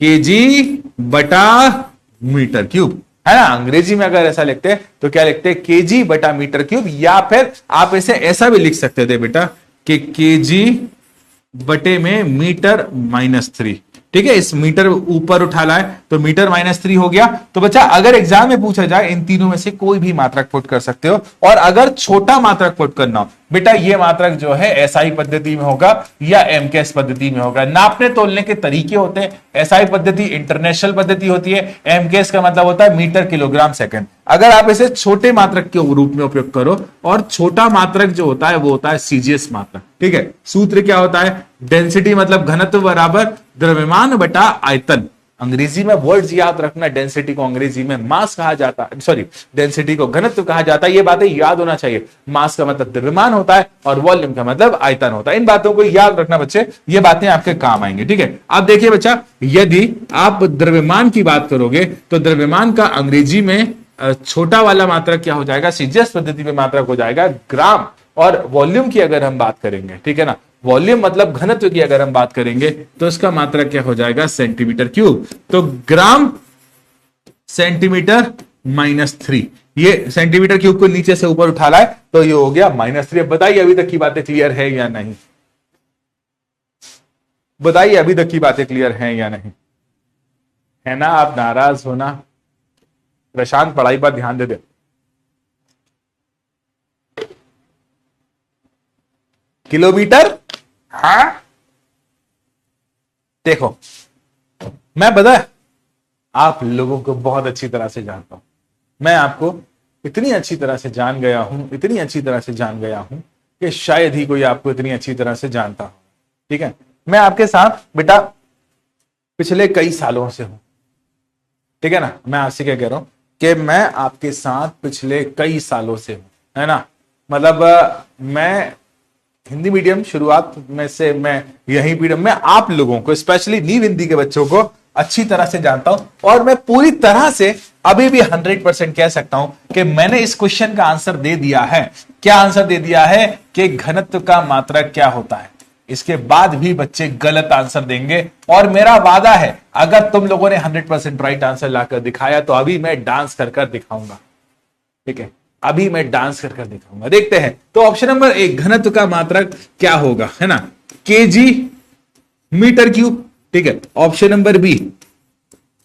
केजी बटा मीटर क्यूब, है ना। अंग्रेजी में अगर ऐसा लिखते हैं तो क्या लिखते हैं, केजी बटा मीटर क्यूब, या फिर आप इसे ऐसा भी लिख सकते थे बेटा कि केजी बटे में मीटर -3। ठीक है, इस मीटर ऊपर उठा लाए तो मीटर -3 हो गया। तो बच्चा अगर एग्जाम में पूछा जाए इन तीनों में से कोई भी मात्रक पुट कर सकते हो, और अगर छोटा मात्रक पुट करना हो बेटा, ये मात्रक जो है एसआई पद्धति में होगा या एमकेएस पद्धति में होगा। नापने तोलने के तरीके होते हैं, एसआई पद्धति इंटरनेशनल पद्धति होती है, एमकेएस का मतलब होता है मीटर किलोग्राम सेकंड। अगर आप इसे छोटे मात्रक के रूप में उपयोग करो, और छोटा मात्रक जो होता है वो होता है सीजीएस मात्रक। ठीक है, सूत्र क्या होता है, डेंसिटी मतलब घनत्व बराबर द्रव्यमान बटा आयतन। अंग्रेजी में वर्ड्स याद रखना, डेंसिटी को अंग्रेजी में मास कहा जाता है, सॉरी डेंसिटी को घनत्व कहा जाता है, ये बातें याद होना चाहिए। मास का मतलब द्रव्यमान होता है और वॉल्यूम का मतलब आयतन होता है। इन बातों को याद रखना बच्चे, ये बातें आपके काम आएंगे। ठीक है, अब देखिए बच्चा, यदि आप द्रव्यमान की बात करोगे तो द्रव्यमान का अंग्रेजी में छोटा वाला मात्रक क्या हो जाएगा, सीजीएस पद्धति में मात्रक हो जाएगा ग्राम। और वॉल्यूम की अगर हम बात करेंगे, ठीक है ना, वॉल्यूम मतलब घनत्व की अगर हम बात करेंगे तो इसका मात्रक क्या हो जाएगा, सेंटीमीटर क्यूब। तो ग्राम सेंटीमीटर -3, ये सेंटीमीटर क्यूब को नीचे से ऊपर उठा लाए तो ये हो गया -3। अब बताइए अभी तक की बातें क्लियर है या नहीं, बताइए अभी तक की बातें क्लियर हैं या नहीं, है ना? आप नाराज होना, प्रशांत पढ़ाई पर ध्यान दे दे। किलोमीटर, हाँ देखो, मैं पता है आप लोगों को बहुत अच्छी तरह से जानता हूं, मैं आपको इतनी अच्छी तरह से जान गया हूं, इतनी अच्छी तरह से जान गया हूं कि शायद ही कोई आपको इतनी अच्छी तरह से जानता हो। ठीक है, मैं आपके साथ बेटा पिछले कई सालों से हूं, ठीक है ना, मैं आपसे क्या कह रहा हूं कि मैं आपके साथ पिछले कई सालों से हूं, है ना, मतलब मैं हिंदी मीडियम शुरुआत में से मैं यही मीडियम में आप लोगों को, स्पेशली नीव हिंदी के बच्चों को अच्छी तरह से जानता हूं और मैं पूरी तरह से अभी भी 100% कह सकता हूं कि मैंने इस क्वेश्चन का आंसर दे दिया है। क्या आंसर दे दिया है कि घनत्व का मात्रक क्या होता है। इसके बाद भी बच्चे गलत आंसर देंगे और मेरा वादा है अगर तुम लोगों ने 100% राइट आंसर लाकर दिखाया तो अभी मैं डांस कर कर दिखाऊंगा। ठीक है, अभी मैं डांस कर कर दिखाऊंगा। देखते हैं, तो ऑप्शन नंबर 1 घनत्व का मात्रक क्या होगा, है ना, केजी मीटर क्यूब। ठीक है, ऑप्शन नंबर बी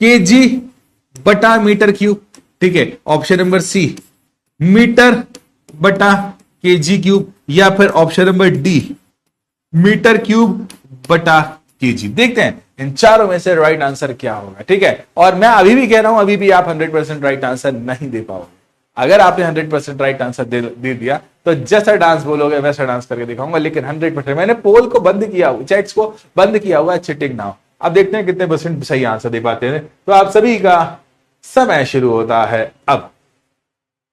केजी बटा मीटर क्यूब। ठीक है, ऑप्शन नंबर सी मीटर बटा केजी क्यूब, या फिर option number D metre cube बटा केजी। देखते हैं इन चारों में से राइट आंसर क्या होगा। ठीक है, और मैं अभी भी कह रहा हूं, अभी भी आप 100% राइट आंसर नहीं दे पाओगे। अगर आपने 100% राइट आंसर दे दिया तो जैसा डांस बोलोगे वैसा डांस करके दिखाऊंगा, लेकिन 100% मैंने पोल को बंद किया हुआ, चैट्स को बंद किया हुआ, चिटिंग ना हो। अब देखते हैं कितने परसेंट सही आंसर दे पाते हैं। तो आप सभी का समय शुरू होता है अब।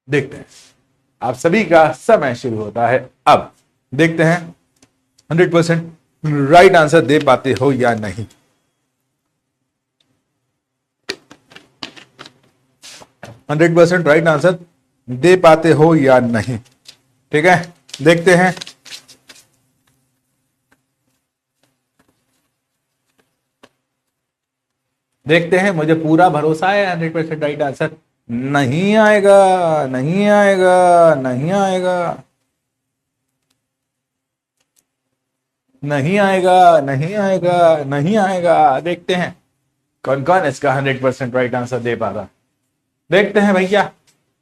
देखते हैं, आप सभी का समय शुरू होता है अब। देखते हैं 100% राइट आंसर दे पाते हो या नहीं। हंड्रेड % राइट आंसर दे पाते हो या नहीं। ठीक है, देखते हैं। देखते हैं, मुझे पूरा भरोसा है 100% राइट आंसर नहीं आएगा, नहीं आएगा, नहीं आएगा, नहीं आएगा, नहीं आएगा, नहीं आएगा। देखते हैं कौन कौन इसका 100% राइट आंसर दे पाता। देखते हैं भैया,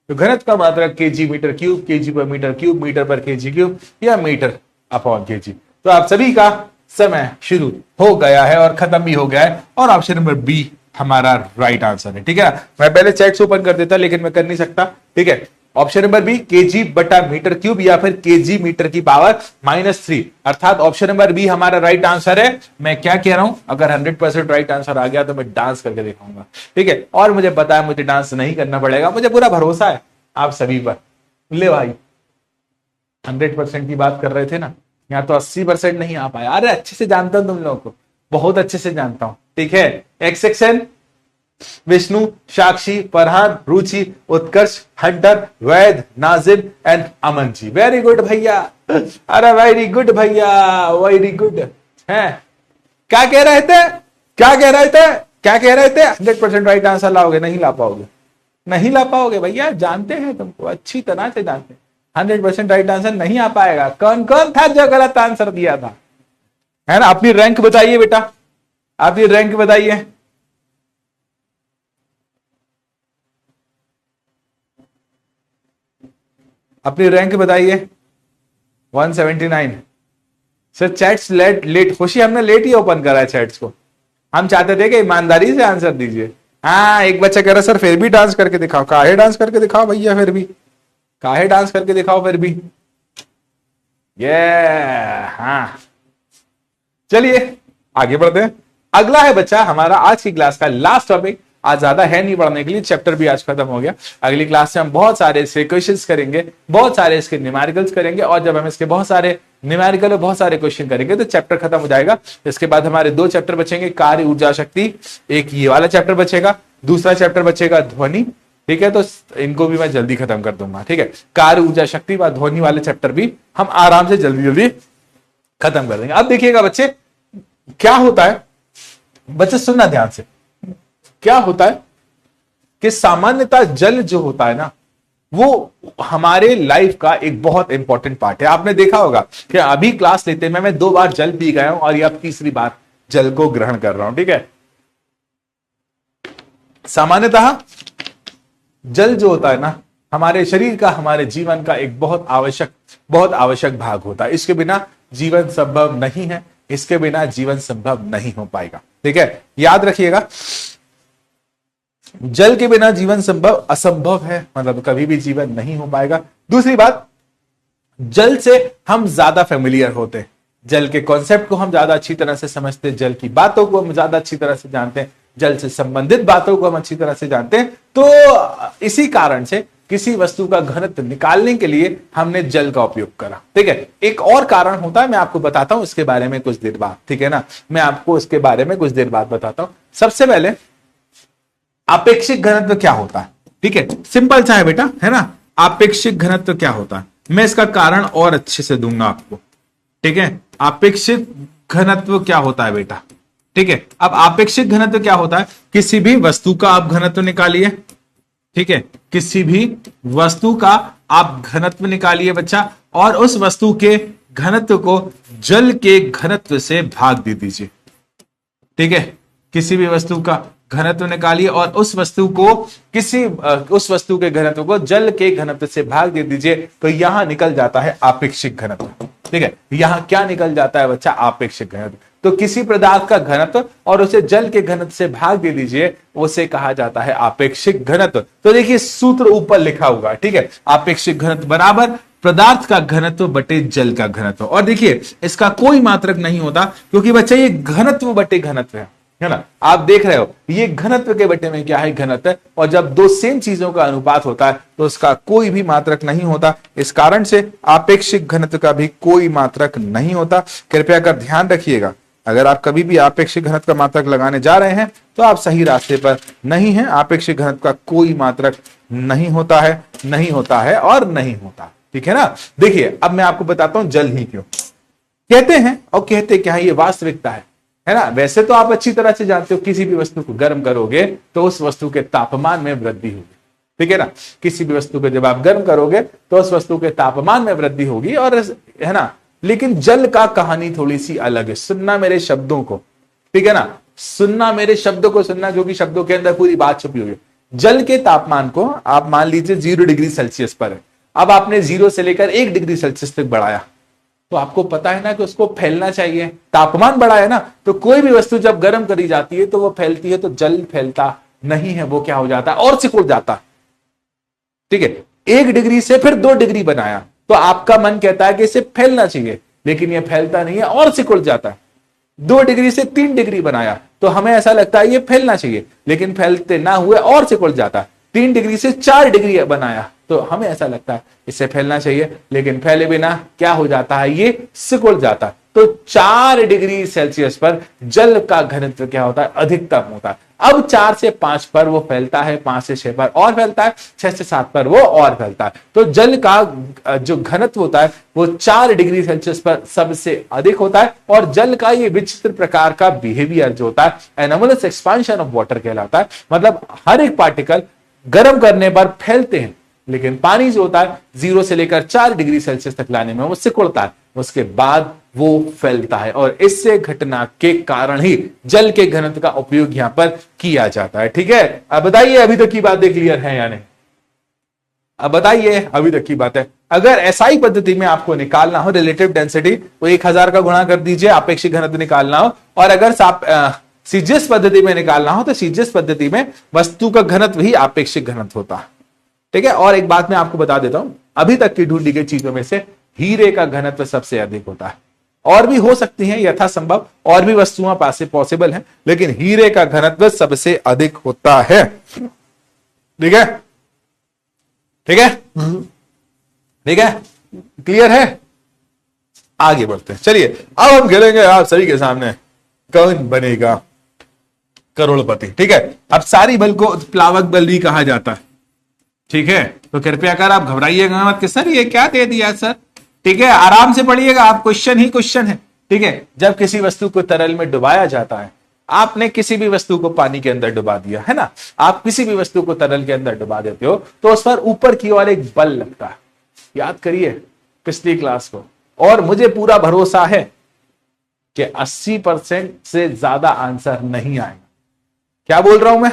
तो घनत्व का मात्रक केजी मीटर क्यूब, केजी पर मीटर क्यूब, मीटर पर केजी क्यूब, या मीटर अपॉन केजी। तो आप सभी का समय शुरू हो गया है और खत्म भी हो गया है, और ऑप्शन नंबर बी हमारा राइट आंसर है। ठीक है, मैं पहले चैट्स ओपन कर देता लेकिन मैं कर नहीं सकता। ठीक है, ऑप्शन नंबर बी केजी बटा मीटर क्यूब, या फिर केजी मीटर की पावर -3, अर्थात ऑप्शन नंबर बी हमारा राइट आंसर है। मैं क्या कह रहा हूं, अगर 100% राइट आंसर आ गया तो मैं डांस करके दिखाऊंगा। ठीक है, और मुझे पता है मुझे डांस नहीं करना पड़ेगा, मुझे पूरा भरोसा है आप सभी पर। ले भाई, 100% की बात कर रहे थे ना, यहाँ तो 80% नहीं आ पाया। अरे अच्छे से जानता हूं तुम लोगों को, बहुत अच्छे से जानता हूं। ठीक है, X section Vishnu, Sakshi, Farhan, Ruchi, Utkarsh, Hunter, Vaid, Nazim and Aman ji. Very good भैया, अरे वेरी गुड भैया, वेरी गुड है। क्या कह रहे थे, क्या कह रहे थे, क्या कह रहे थे? 100% राइट आंसर लाओगे? नहीं ला पाओगे, नहीं ला पाओगे भैया, जानते हैं तुमको, अच्छी तरह से जानते हैं। 100% राइट आंसर नहीं आ पाएगा। कौन कौन था जो गलत आंसर दिया था, है ना? अपनी रैंक बताइए बेटा, अपनी रैंक बताइए। अपनी रैंक बताइए। 179। सर चैट्स लेट खुशी, हमने लेट ही ओपन करा है चैट्स को। हम चाहते थे कि ईमानदारी से आंसर दीजिए। हाँ, एक बच्चा कह रहा सर फिर भी डांस करके दिखाओ। काहे डांस करके दिखाओ भैया, फिर भी काहे डांस करके दिखाओ फिर भी। ये हाँ, चलिए आगे बढ़ते हैं। अगला है बच्चा हमारा आज की क्लास का लास्ट टॉपिक। आज ज्यादा है नहीं पढ़ने के लिए, चैप्टर भी आज खत्म हो गया। अगली क्लास से हम बहुत सारे इसके क्वेश्चंस करेंगे, बहुत सारे इसके न्यूमेरिकल्स करेंगे, और जब हम इसके बहुत सारे न्यूमेरिकल और बहुत सारे क्वेश्चन करेंगे तो चैप्टर खत्म हो जाएगा। इसके बाद हमारे 2 चैप्टर बचेंगे, कार्य, ऊर्जा, शक्ति। एक ये वाला चैप्टर बचेगा, दूसरा चैप्टर बचेगा ध्वनि। ठीक है, तो इनको भी मैं जल्दी खत्म कर दूंगा। ठीक है, कार्य, ऊर्जा, शक्ति व ध्वनि वाले चैप्टर भी हम आराम से जल्दी जल्दी खत्म कर देंगे। अब देखिएगा बच्चे क्या होता है, बच्चे सुनना ध्यान से। क्या होता है कि सामान्यतः जल जो होता है ना, वो हमारे लाइफ का एक बहुत इंपॉर्टेंट पार्ट है। आपने देखा होगा कि अभी क्लास लेते में मैं 2 बार जल पी गया हूं और ये अब तीसरी बार जल को ग्रहण कर रहा हूं। ठीक है, सामान्यतः जल जो होता है ना, हमारे शरीर का, हमारे जीवन का एक बहुत आवश्यक भाग होता है। इसके बिना जीवन संभव नहीं है, इसके बिना जीवन संभव नहीं हो पाएगा। ठीक है, याद रखिएगा, जल के बिना जीवन संभव असंभव है, मतलब कभी भी जीवन नहीं हो पाएगा। दूसरी बात, जल से हम ज्यादा फेमिलियर होते हैं, जल के कॉन्सेप्ट को हम ज्यादा अच्छी तरह से समझते हैं, जल की बातों को हम ज्यादा अच्छी तरह से जानते हैं, जल से संबंधित बातों को हम अच्छी तरह से जानते हैं। तो इसी कारण से किसी वस्तु का घनत्व निकालने के लिए हमने जल का उपयोग करा। ठीक है, एक और कारण होता है, मैं आपको बताता हूं इसके बारे में कुछ देर बाद। ठीक है ना, मैं आपको इसके बारे में कुछ देर बाद बताता हूं। सबसे पहले आपेक्षिक घनत्व क्या होता है। ठीक है, सिंपल सा है बेटा, है ना। आपेक्षिक घनत्व क्या होता है, मैं इसका कारण और अच्छे से दूंगा आपको। ठीक है, आपेक्षिक घनत्व क्या होता है बेटा। ठीक है, अब आपेक्षिक घनत्व क्या होता है, किसी भी वस्तु का आप घनत्व निकालिए। ठीक है, किसी भी वस्तु का आप घनत्व निकालिए बच्चा, और उस वस्तु के घनत्व को जल के घनत्व से भाग दे दीजिए। ठीक है, किसी भी वस्तु का घनत्व निकालिए और उस वस्तु के घनत्व को जल के घनत्व से भाग दे दीजिए, तो यहां निकल जाता है आपेक्षिक घनत्व। ठीक है, यहां क्या निकल जाता है बच्चा, आपेक्षिक घनत्व। तो किसी पदार्थ का घनत्व और उसे जल के घनत्व से भाग दे दीजिए, उसे कहा जाता है आपेक्षिक घनत्व। तो देखिए सूत्र ऊपर लिखा हुआ है। ठीक है, आपेक्षिक घनत्व बराबर पदार्थ का घनत्व बटे जल का घनत्व। और देखिए इसका कोई मात्रक नहीं होता, क्योंकि बच्चा ये घनत्व बटे घनत्व है ना। आप देख रहे हो ये घनत्व के बटे में क्या है, घनत्व है, और जब 2 सेम चीजों का अनुपात होता है तो उसका कोई भी मात्रक नहीं होता। इस कारण से आपेक्षिक घनत्व का भी कोई मात्रक नहीं होता। कृपया कर ध्यान रखिएगा, अगर आप कभी भी आपेक्षिक घनत्व का मात्रक लगाने जा रहे हैं तो आप सही रास्ते पर नहीं हैं। आपेक्षिक घनत्व का कोई मात्रक नहीं होता है, नहीं होता है और नहीं होता। ठीक है ना। देखिए अब मैं आपको बताता हूं जल ही क्यों कहते हैं, और कहते क्या है, ये वास्तविकता है ना। वैसे तो आप अच्छी तरह से जानते हो, किसी भी वस्तु को गर्म करोगे तो उस वस्तु के तापमान में वृद्धि होगी। ठीक है ना, किसी भी वस्तु को जब आप गर्म करोगे तो उस वस्तु के तापमान में वृद्धि होगी, और है ना। लेकिन जल का कहानी थोड़ी सी अलग है। सुनना मेरे शब्दों को, ठीक है ना, सुनना मेरे शब्दों को सुनना, क्योंकि शब्दों के अंदर पूरी बात छुपी हुई है। जल के तापमान को आप मान लीजिए 0 डिग्री सेल्सियस पर है। अब आपने 0 से लेकर 1 डिग्री सेल्सियस तक बढ़ाया, तो आपको पता है ना कि उसको फैलना चाहिए, तापमान बढ़ा है ना। तो कोई भी वस्तु जब गर्म करी जाती है तो वो फैलती है, तो जल फैलता नहीं है, वो क्या हो जाता है, और सिकुड़ जाता है। ठीक है, 1 डिग्री से फिर 2 डिग्री बनाया, तो आपका मन कहता है कि इसे फैलना चाहिए, लेकिन ये फैलता नहीं है और सिकुड़ जाता है। 2 डिग्री से 3 डिग्री बनाया, तो हमें ऐसा लगता है ये फैलना चाहिए, लेकिन फैलते ना हुए और सिकुड़ जाता है। 3 डिग्री से 4 डिग्री बनाया, तो हमें ऐसा लगता है इसे फैलना चाहिए, लेकिन फैले बिना क्या हो जाता है, ये सिकुड़ जाता है। तो 4 डिग्री सेल्सियस पर जल का घनत्व क्या होता है, अधिकतम होता है। अब 4 से 5 पर वो फैलता है, 5 से 6 पर और फैलता है, 6 से 7 पर वो और फैलता है। तो जल का जो घनत्व होता है वो 4 डिग्री सेल्सियस पर सबसे अधिक होता है। और जल का ये विचित्र प्रकार का बिहेवियर जो होता है, एनोमलस एक्सपांशन ऑफ वाटर कहलाता है। मतलब हर एक पार्टिकल गर्म करने पर फैलते हैं, लेकिन पानी जो होता है 0 से लेकर 4 डिग्री सेल्सियस तक लाने में वो सिकुड़ता है, उसके बाद वो फैलता है। और इससे घटना के कारण ही जल के घनत्व का उपयोग यहां पर किया जाता है। ठीक है, अब बताइए अभी तक की बातें क्लियर है या नहीं। अब बताइए अभी तक की बात है। अगर एसआई पद्धति में आपको निकालना हो रिलेटिव डेंसिटी, तो 1000 का गुणा कर दीजिए, आपेक्षिक घनत्व निकालना हो। और अगर सीजीएस पद्धति में निकालना हो तो सीजीएस पद्धति में वस्तु का घनत्व ही आपेक्षिक घनत्व होता है। ठीक है, और एक बात मैं आपको बता देता हूं, अभी तक की ढूंढी गई चीजों में से हीरे का घनत्व सबसे अधिक होता है। और भी हो सकती हैं यथासंभव, और भी वस्तुओं पास पॉसिबल हैं, लेकिन हीरे का घनत्व सबसे अधिक होता है। ठीक है, ठीक है, ठीक है, क्लियर है। आगे बढ़ते हैं, चलिए अब हम खेलेंगे आप सभी के सामने कौन बनेगा करोड़पति। ठीक है, अब सारी बल को उत्प्लावक बल भी कहा जाता है। ठीक है, तो कृपया कर आप घबराइएगा मत कि सर ये क्या दे दिया सर। ठीक है, आराम से पढ़िएगा, आप क्वेश्चन ही क्वेश्चन है। ठीक है, जब किसी वस्तु को तरल में डुबाया जाता है, आपने किसी भी वस्तु को पानी के अंदर डुबा दिया है ना, आप किसी भी वस्तु को तरल के अंदर डुबा देते हो तो उस पर ऊपर की ओर एक बल लगता है। याद करिए पिछली क्लास को, और मुझे पूरा भरोसा है कि 80% से ज्यादा आंसर नहीं आएगा। क्या बोल रहा हूं मैं,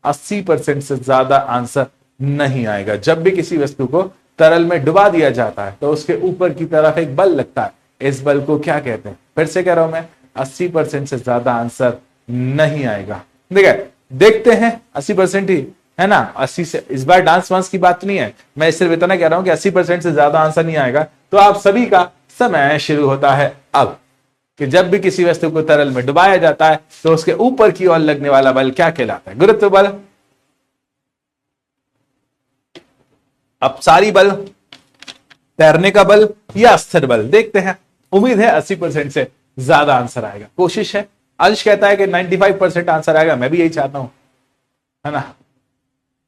80% से ज्यादा आंसर नहीं आएगा। जब भी किसी वस्तु को तरल में डुबा दिया जाता है तो उसके ऊपर की तरफ एक बल लगता है। इस बल को क्या कहते हैं, फिर से कह रहा हूं मैं, 80% से ज्यादा आंसर नहीं आएगा। ठीक है, देखते हैं 80% ही है ना। 80 से इस बार डांस वांस की बात नहीं है, मैं सिर्फ इतना कह रहा हूं कि 80% से ज्यादा आंसर नहीं आएगा। तो आप सभी का समय शुरू होता है अब, कि जब भी किसी वस्तु को तरल में डुबाया जाता है तो उसके ऊपर की ओर लगने वाला बल क्या कहलाता है, गुरुत्व बल, अपसारी बल, तैरने का बल या स्थिर बल। देखते हैं, उम्मीद है 80% से ज्यादा आंसर आएगा, कोशिश है। अंश कहता है कि 95% आंसर आएगा, मैं भी यही चाहता हूं, है ना,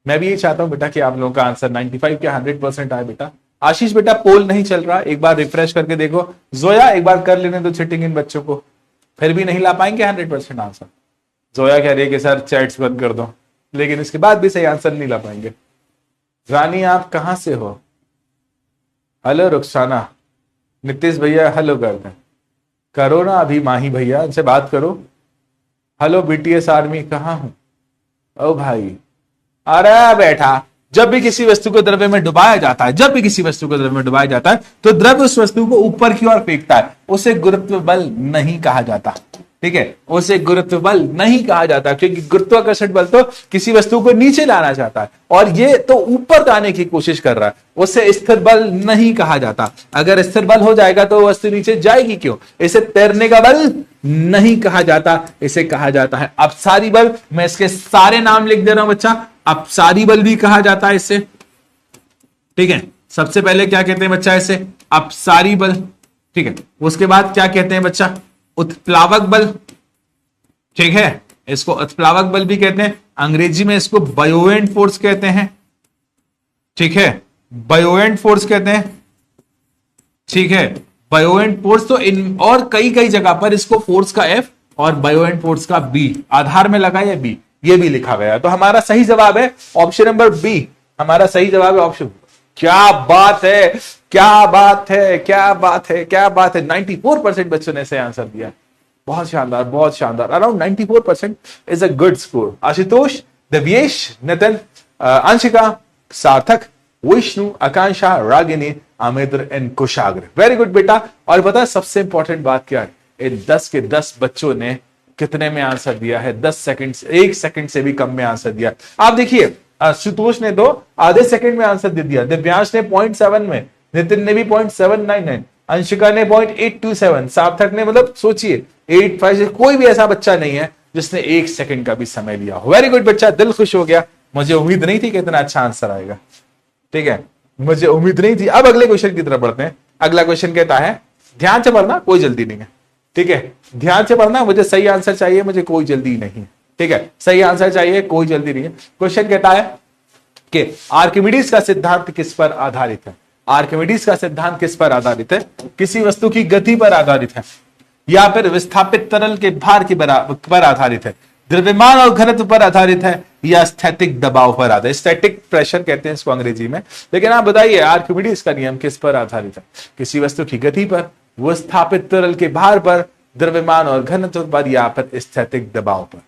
मैं भी यही चाहता हूं बेटा कि आप लोगों का आंसर 95 क्या 100% आए बेटा। आशीष बेटा पोल नहीं चल रहा, एक बार रिफ्रेश करके देखो। जोया एक बार कर लेने दो चीटिंग इन बच्चों को, फिर भी नहीं ला पाएंगे 100% आंसर। जोया कह रही है कि सर चैट्स बंद कर दो, लेकिन इसके बाद भी सही आंसर नहीं ला पाएंगे। रानी आप कहां से हो, हेलो रुखसाना, नीतीश भैया हेलो कर दें, करो ना अभी, माही भैया उनसे बात करो। हेलो बीटीएस आर्मी, कहां हूं, ओ भाई, अरे बेटा, जब भी किसी वस्तु को द्रव्य में डुबाया जाता है, जब भी किसी वस्तु को द्रव्य में डुबाया जाता है तो द्रव्य उस वस्तु को ऊपर की ओर फेंकता है, उसे गुरुत्व बल नहीं कहा जाता। ठीक है, उसे गुरुत्व बल नहीं कहा जाता, क्योंकि गुरुत्वाकर्षण बल तो किसी वस्तु को नीचे लाना चाहता है और ये तो ऊपर लाने की कोशिश कर रहा है, उसे स्थिर बल नहीं कहा जाता। अगर स्थिर बल हो जाएगा तो वस्तु नीचे जाएगी क्यों, इसे तैरने का बल नहीं कहा जाता, इसे कहा जाता है अपसारी बल। मैं इसके सारे नाम लिख दे रहा हूं बच्चा, अपसारी बल भी कहा जाता है इसे। ठीक है, सबसे पहले क्या कहते हैं बच्चा, इसे अपसारी बल। ठीक है, उसके बाद क्या कहते हैं बच्चा, उत्प्लावक बल। ठीक है, इसको उत्प्लावक बल भी कहते हैं, अंग्रेजी में इसको बायोएंट फोर्स कहते हैं। ठीक है, बायोएंट फोर्स कहते हैं। ठीक है, बायोएंट फोर्स तो इन और कई कई जगह पर इसको फोर्स का एफ और बायोएंट फोर्स का बी आधार में लगा या बी, ये भी लिखा गया है। तो हमारा सही जवाब है ऑप्शन नंबर बी, हमारा सही जवाब है ऑप्शन। क्या बात है, क्या बात है, क्या बात है, क्या बात है, 94% बच्चों ने सही आंसर दिया, बहुत शानदार, बहुत शानदार। Around 94% is a good score. Ashutosh, Divyesh, Nitin, Anshika, Sarthak, Vishnu, Akanksha, Ragini, Amitra and Kushagra, very good बेटा। और पता है सबसे इंपॉर्टेंट बात क्या है, इन 10 के 10 बच्चों ने कितने में आंसर दिया है, 10 सेकंड से, 1 सेकंड से भी कम में आंसर दिया। आप देखिए, आशुतोष ने तो आधे सेकंड में आंसर दे दिया, दिव्यांश ने 0.7 में, नितिन ने भी 0.799, अंशिका ने 0.827, सार्थक ने, मतलब सोचिए 85, कोई भी ऐसा बच्चा नहीं है जिसने 1 सेकंड का भी समय लिया हो। वेरी गुड बच्चा, दिल खुश हो गया, मुझे उम्मीद नहीं थी कि इतना अच्छा आंसर आएगा। ठीक है, मुझे उम्मीद नहीं थी। अब अगले क्वेश्चन की तरफ बढ़ते हैं। अगला क्वेश्चन कहता है, ध्यान से पढ़ना, कोई जल्दी नहीं है। ठीक है, ध्यान से पढ़ना, मुझे सही आंसर चाहिए, मुझे कोई जल्दी नहीं है। ठीक है, सही आंसर चाहिए, कोई जल्दी नहीं है। क्वेश्चन कहता है कि आर्किमिडीज का सिद्धांत किस पर आधारित है। आर्किमिडीज का सिद्धांत किस पर आधारित है, किसी वस्तु की गति पर आधारित है या फिर विस्थापित तरल के भार की पर आधारित है, द्रव्यमान और घनत्व पर आधारित है या स्थैतिक दबाव पर आधारित है। स्टैटिक प्रेशर कहते हैं इसको अंग्रेजी में। लेकिन आप बताइए आर्किमिडीज का नियम किस पर आधारित है, किसी वस्तु की गति पर, विस्थापित तरल के भार पर, द्रव्यमान और घनत्व पर या फिर स्थैतिक दबाव पर।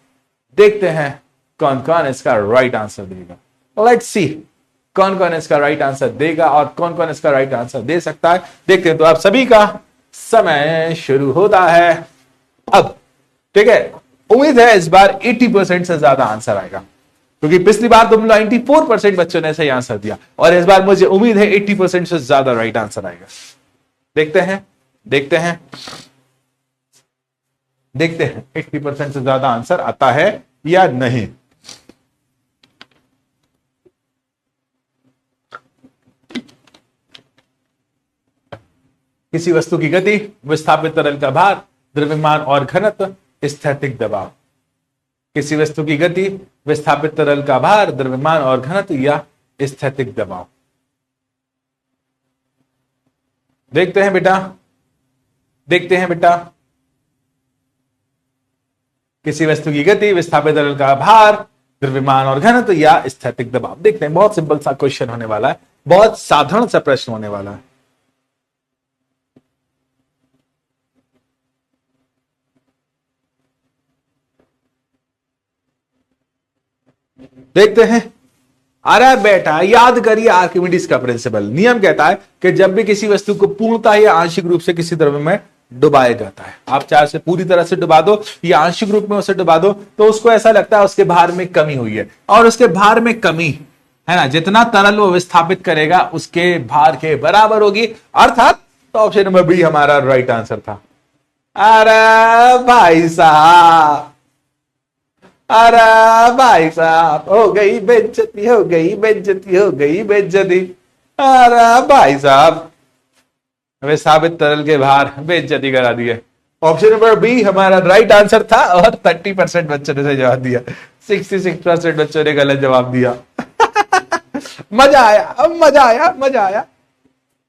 देखते हैं कौन कौन इसका राइट आंसर देगा। लेट्स सी कौन कौन इसका राइट आंसर देगा और कौन कौन इसका राइट आंसर दे सकता है। देखते हैं, तो आप सभी का समय शुरू होता है अब। ठीक है, उम्मीद है इस बार 80% से ज्यादा आंसर आएगा, क्योंकि पिछली बार तुम 94% बच्चों ने सही आंसर दिया और इस बार मुझे उम्मीद है 80% से ज्यादा राइट आंसर आएगा। देखते हैं देखते हैं देखते हैं 80% से ज्यादा आंसर आता है या नहीं। किसी वस्तु की गति, विस्थापित तरल का भार, द्रव्यमान और घनत्व, स्थैतिक दबाव। किसी वस्तु की गति, विस्थापित तरल का भार, द्रव्यमान और घनत्व या स्थैतिक दबाव। देखते हैं बेटा, देखते हैं बेटा। किसी वस्तु की गति, विस्थापित तरल का भार, द्रव्यमान और घनत्व या स्थैतिक दबाव। देखते हैं, बहुत सिंपल सा क्वेश्चन होने वाला है, बहुत साधारण सा प्रश्न होने वाला है। देखते हैं। अरे बेटा याद करिए आर्किमिडीज का प्रिंसिपल। नियम कहता है कि जब भी किसी वस्तु को पूर्णतः या आंशिक रूप से किसी द्रव्य में डुबाया जाता है, आप चाहे उसे पूरी तरह से डुबा दो या आंशिक रूप में उसे डुबा दो, तो उसको ऐसा लगता है उसके भार में कमी हुई है। और उसके भार में कमी है ना, जितना तरल वो विस्थापित करेगा उसके भार के बराबर होगी, अर्थात तो ऑप्शन नंबर बी हमारा राइट आंसर था। अरे भाई साहब, अरे भाई साहब, हो गई बेइज्जती, हो गई बेइज्जती, हो गई बेइज्जती। अरे भाई साहब, विस्थापित तरल के भार, बेइज्जती करा दिए। ऑप्शन नंबर बी हमारा राइट आंसर था और 30% बच्चों ने जवाब दिया, 66% बच्चों ने गलत जवाब दिया। मजा आया, मजा आया, मजा आया।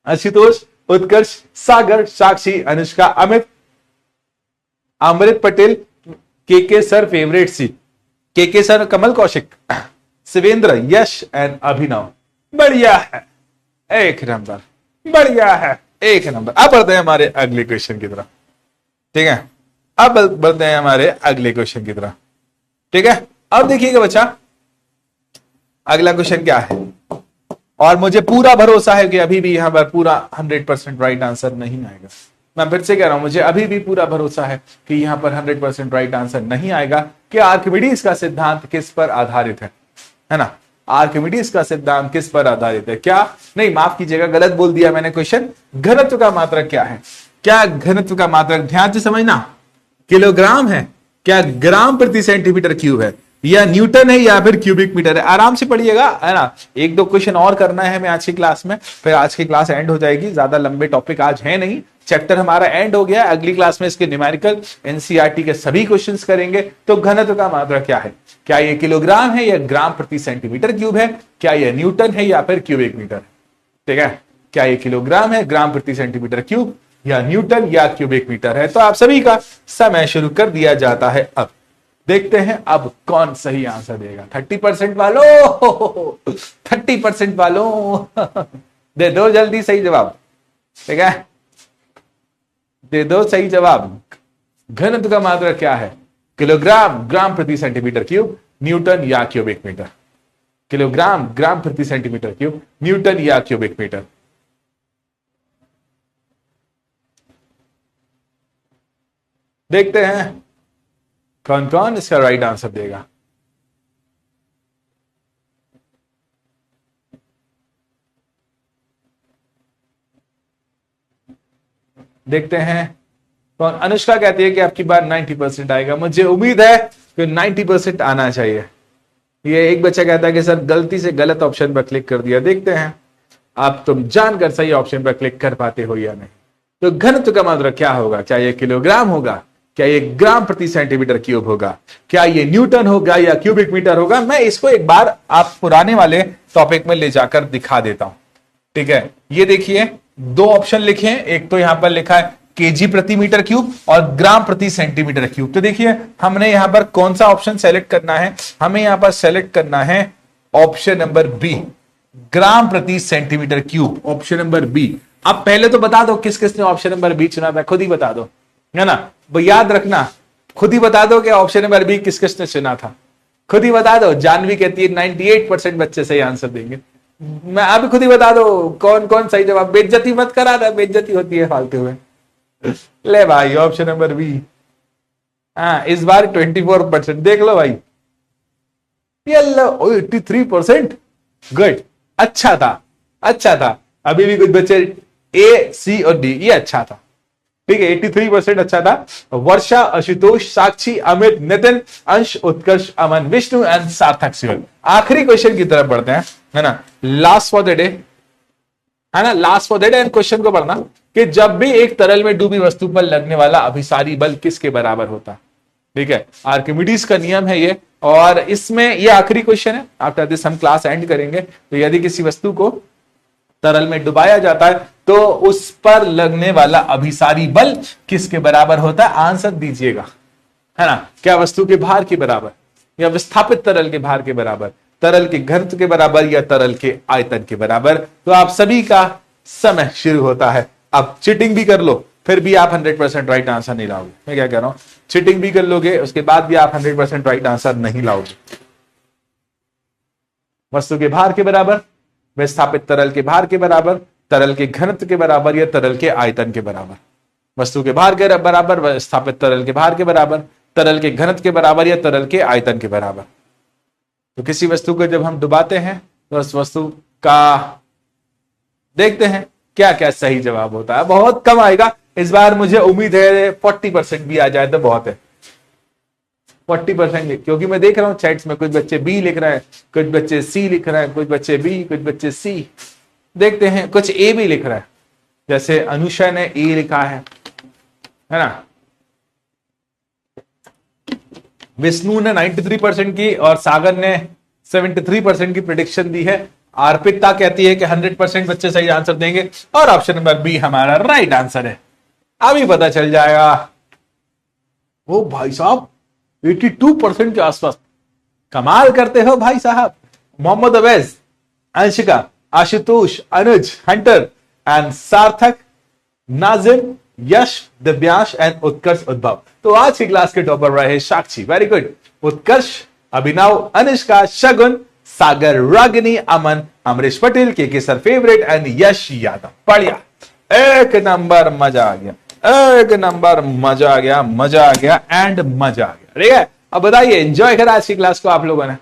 आशुतोष, उत्कर्ष, सागर, साक्षी, अनुष्का, अमित, अमृत पटेल, के sir favourite C, K sir, Kamal Kaushik, Shivendra, Yash and Abhinav. बढ़िया है, एक नंबर, बढ़िया है, एक नंबर। अब बढ़ते हैं हमारे अगले क्वेश्चन की तरफ, ठीक है। अब बढ़ते हैं हमारे अगले क्वेश्चन की तरफ, ठीक है। अब देखिएगा बच्चा, अगला क्वेश्चन क्या है, और मुझे पूरा भरोसा है कि अभी भी यहां पर पूरा 100% राइट आंसर नहीं आएगा। मैं फिर से कह रहा हूं, मुझे अभी भी पूरा भरोसा है कि यहां पर 100% राइट आंसर नहीं आएगा कि आर्किमिडीज का सिद्धांत किस पर आधारित है ना। आर्किमिडीज का सिद्धांत किस पर आधारित है? क्या नहीं, माफ कीजिएगा, गलत बोल दिया मैंने क्वेश्चन। घनत्व का मात्रक क्या है? क्या घनत्व का मात्रक, ध्यान से समझना, किलोग्राम है, क्या ग्राम प्रति सेंटीमीटर क्यूब है, या न्यूटन है, या फिर क्यूबिक मीटर है? आराम से पढ़िएगा, है ना। एक दो क्वेश्चन और करना है हमें आज की क्लास में, फिर आज की क्लास एंड हो जाएगी। ज्यादा लंबे टॉपिक आज है नहीं, चैप्टर हमारा एंड हो गया। अगली क्लास में इसके न्यूमेरिकल एनसीईआरटी के सभी क्वेश्चंस करेंगे। तो घनत्व का मात्रक क्या है? क्या ये किलोग्राम है या ग्राम प्रति सेंटीमीटर क्यूब है? क्या ये न्यूटन है या फिर क्यूबिक मीटर? ठीक है, क्या ये किलोग्राम है, ग्राम प्रति सेंटीमीटर क्यूब, या न्यूटन या क्यूबिक मीटर है? तो आप सभी का समय शुरू कर दिया जाता है। अब देखते हैं अब कौन सही आंसर देगा। 30% वालों, 30% वालों दे दो जल्दी सही जवाब, ठीक है, दे दो सही जवाब। घनत्व का मात्रक क्या है? किलोग्राम, ग्राम प्रति सेंटीमीटर क्यूब, न्यूटन या क्यूबिक मीटर? किलोग्राम, ग्राम प्रति सेंटीमीटर क्यूब, न्यूटन या क्यूबिक मीटर? देखते हैं कौन कौन इसका राइट आंसर देगा। देखते हैं कौन। अनुष्का कहती है कि आपकी बार 90% आएगा। मुझे उम्मीद है कि 90% आना चाहिए। ये एक बच्चा कहता है कि सर गलती से गलत ऑप्शन पर क्लिक कर दिया। देखते हैं आप तुम जानकर सही ऑप्शन पर क्लिक कर पाते हो या नहीं। तो घनत्व का मात्रक क्या होगा? क्या ये किलोग्राम होगा? क्या ये ग्राम प्रति सेंटीमीटर क्यूब होगा? क्या ये न्यूटन होगा या क्यूबिक मीटर होगा? मैं इसको एक बार आप पुराने वाले टॉपिक में ले जाकर दिखा देता हूं, ठीक है। ये देखिए, दो ऑप्शन लिखे हैं, एक तो यहां पर लिखा है केजी प्रति मीटर क्यूब और ग्राम प्रति सेंटीमीटर क्यूब। तो देखिए हमने यहां पर कौन सा ऑप्शन सेलेक्ट करना है? हमें यहां पर सेलेक्ट करना है ऑप्शन नंबर बी, ग्राम प्रति centimetre cube, option number B. अब पहले तो बता दो किस किसने ऑप्शन नंबर बी चुना था, खुद ही बता दो, है ना। याद रखना, खुद ही बता दो कि ऑप्शन नंबर बी किस किसने चुना था, खुद ही बता दो। जानवी कहती है 98% बच्चे सही आंसर देंगे। मैं अभी खुद ही बता दो कौन कौन सही जवाब। बेइज्जती मत करा था, बेइज्जती होती है फालतू में। ले भाई ऑप्शन नंबर बी। हाँ, इस बार 24%। देख लो भाई, ये लो 83%। गुड, अच्छा था, अच्छा था। अभी भी कुछ बच्चे ए, सी और डी ये अच्छा था। ठीक है, 83% अच्छा था। वर्षा, आशुतोष, साक्षी, अमित, नितिन, अंश, उत्कर्ष, अमन, विष्णु एंड सार्थक सिवल। आखिरी क्वेश्चन की तरफ बढ़ते हैं, है ना, लास्ट फॉर द डे, है ना, last for the day. And question को पढ़ना कि जब भी एक तरल में डूबी वस्तु पर लगने वाला अभिसारी बल किसके बराबर होता है। ठीक है, आर्किमिडीज का नियम है ये, और इसमें ये आखिरी क्वेश्चन है। आफ्टर दिस हम क्लास एंड करेंगे। तो यदि किसी वस्तु को तरल में डुबाया जाता है तो उस पर लगने वाला अभिसारी बल किसके बराबर होता है, आंसर दीजिएगा, है ना। क्या वस्तु के भार के बराबर, या विस्थापित तरल के भार के बराबर, तरल के घनत्व के बराबर, या तरल के आयतन के बराबर। तो आप सभी का समय शुरू होता है। अब चीटिंग भी कर लो, फिर भी आप 100% राइट आंसर नहीं लाओगे। मैं क्या कह रहा हूं, चीटिंग भी कर लोगे, उसके बाद भी आप 100% राइट आंसर नहीं लाओगे। वस्तु के भार के बराबर, विस्थापित तरल के भार के बराबर, तरल के घनत्व के बराबर, या तरल के आयतन के बराबर। वस्तु के भार के बराबर, विस्थापित तरल के भार के बराबर, तरल के घनत्व के बराबर, या तरल के आयतन के बराबर। तो किसी वस्तु को जब हम डुबाते हैं तो उस वस्तु का देखते हैं क्या क्या सही जवाब होता है। बहुत कम आएगा इस बार, मुझे उम्मीद है 40% भी आ जाए तो बहुत है। 40%, क्योंकि मैं देख रहा हूं चैट्स में कुछ बच्चे बी लिख रहे हैं, कुछ बच्चे सी लिख रहे हैं, कुछ बच्चे बी, कुछ बच्चे सी। देखते हैं, कुछ ए भी लिख रहा है, जैसे अनुषा ने ए लिखा है ना। विष्णु ने 93% की और सागर ने 73% की प्रेडिक्शन दी है। अर्पिता कहती है कि 100% बच्चे सही आंसर देंगे, और ऑप्शन नंबर बी हमारा राइट आंसर है। अभी पता चल जाएगा। ओ भाई साहब, 82% के आसपास, कमाल करते हो भाई साहब। मोहम्मद अवैज, अंशिका, आशुतोष, अनुज, हंटर एंड सार्थक, नाजिम, यश, दिव्यांश एंड उत्कर्ष उद्भव। तो आज की क्लास के टॉपर रहे साक्षी, वेरी गुड। उत्कर्ष, अभिनव, अनुष्का, शगुन, सागर, रागिनी, अमन, अमरीश पटेल, के सर फेवरेट एंड यश यादव। बढ़िया, एक नंबर, मजा आ गया, एक नंबर, मजा आ गया, मजा आ गया एंड मजा आ गया। ठीक है, अब बताइए एंजॉय करा आज की क्लास को आप लोगों ने।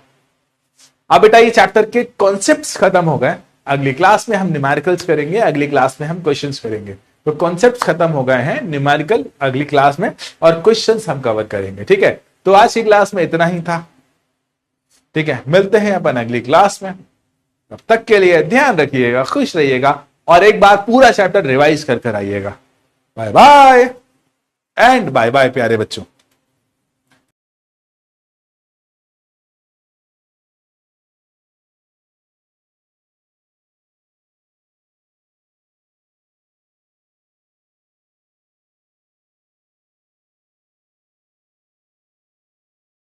अब बेटा ये चैप्टर के कॉन्सेप्ट्स खत्म हो गए। अगली क्लास में हम न्यूमेरिकल्स करेंगे, अगली क्लास में हम क्वेश्चंस करेंगे। तो कॉन्सेप्ट्स खत्म हो गए हैं, न्यूमेरिकल अगली क्लास में, और क्वेश्चंस हम कवर करेंगे। ठीक है, तो आज की क्लास में इतना ही था। ठीक है, मिलते हैं अपन अगली क्लास में। तब तक के लिए ध्यान रखिएगा, खुश रहिएगा, और एक बार पूरा चैप्टर रिवाइज कर आइएगा। Bye bye and bye bye प्यारे बच्चों।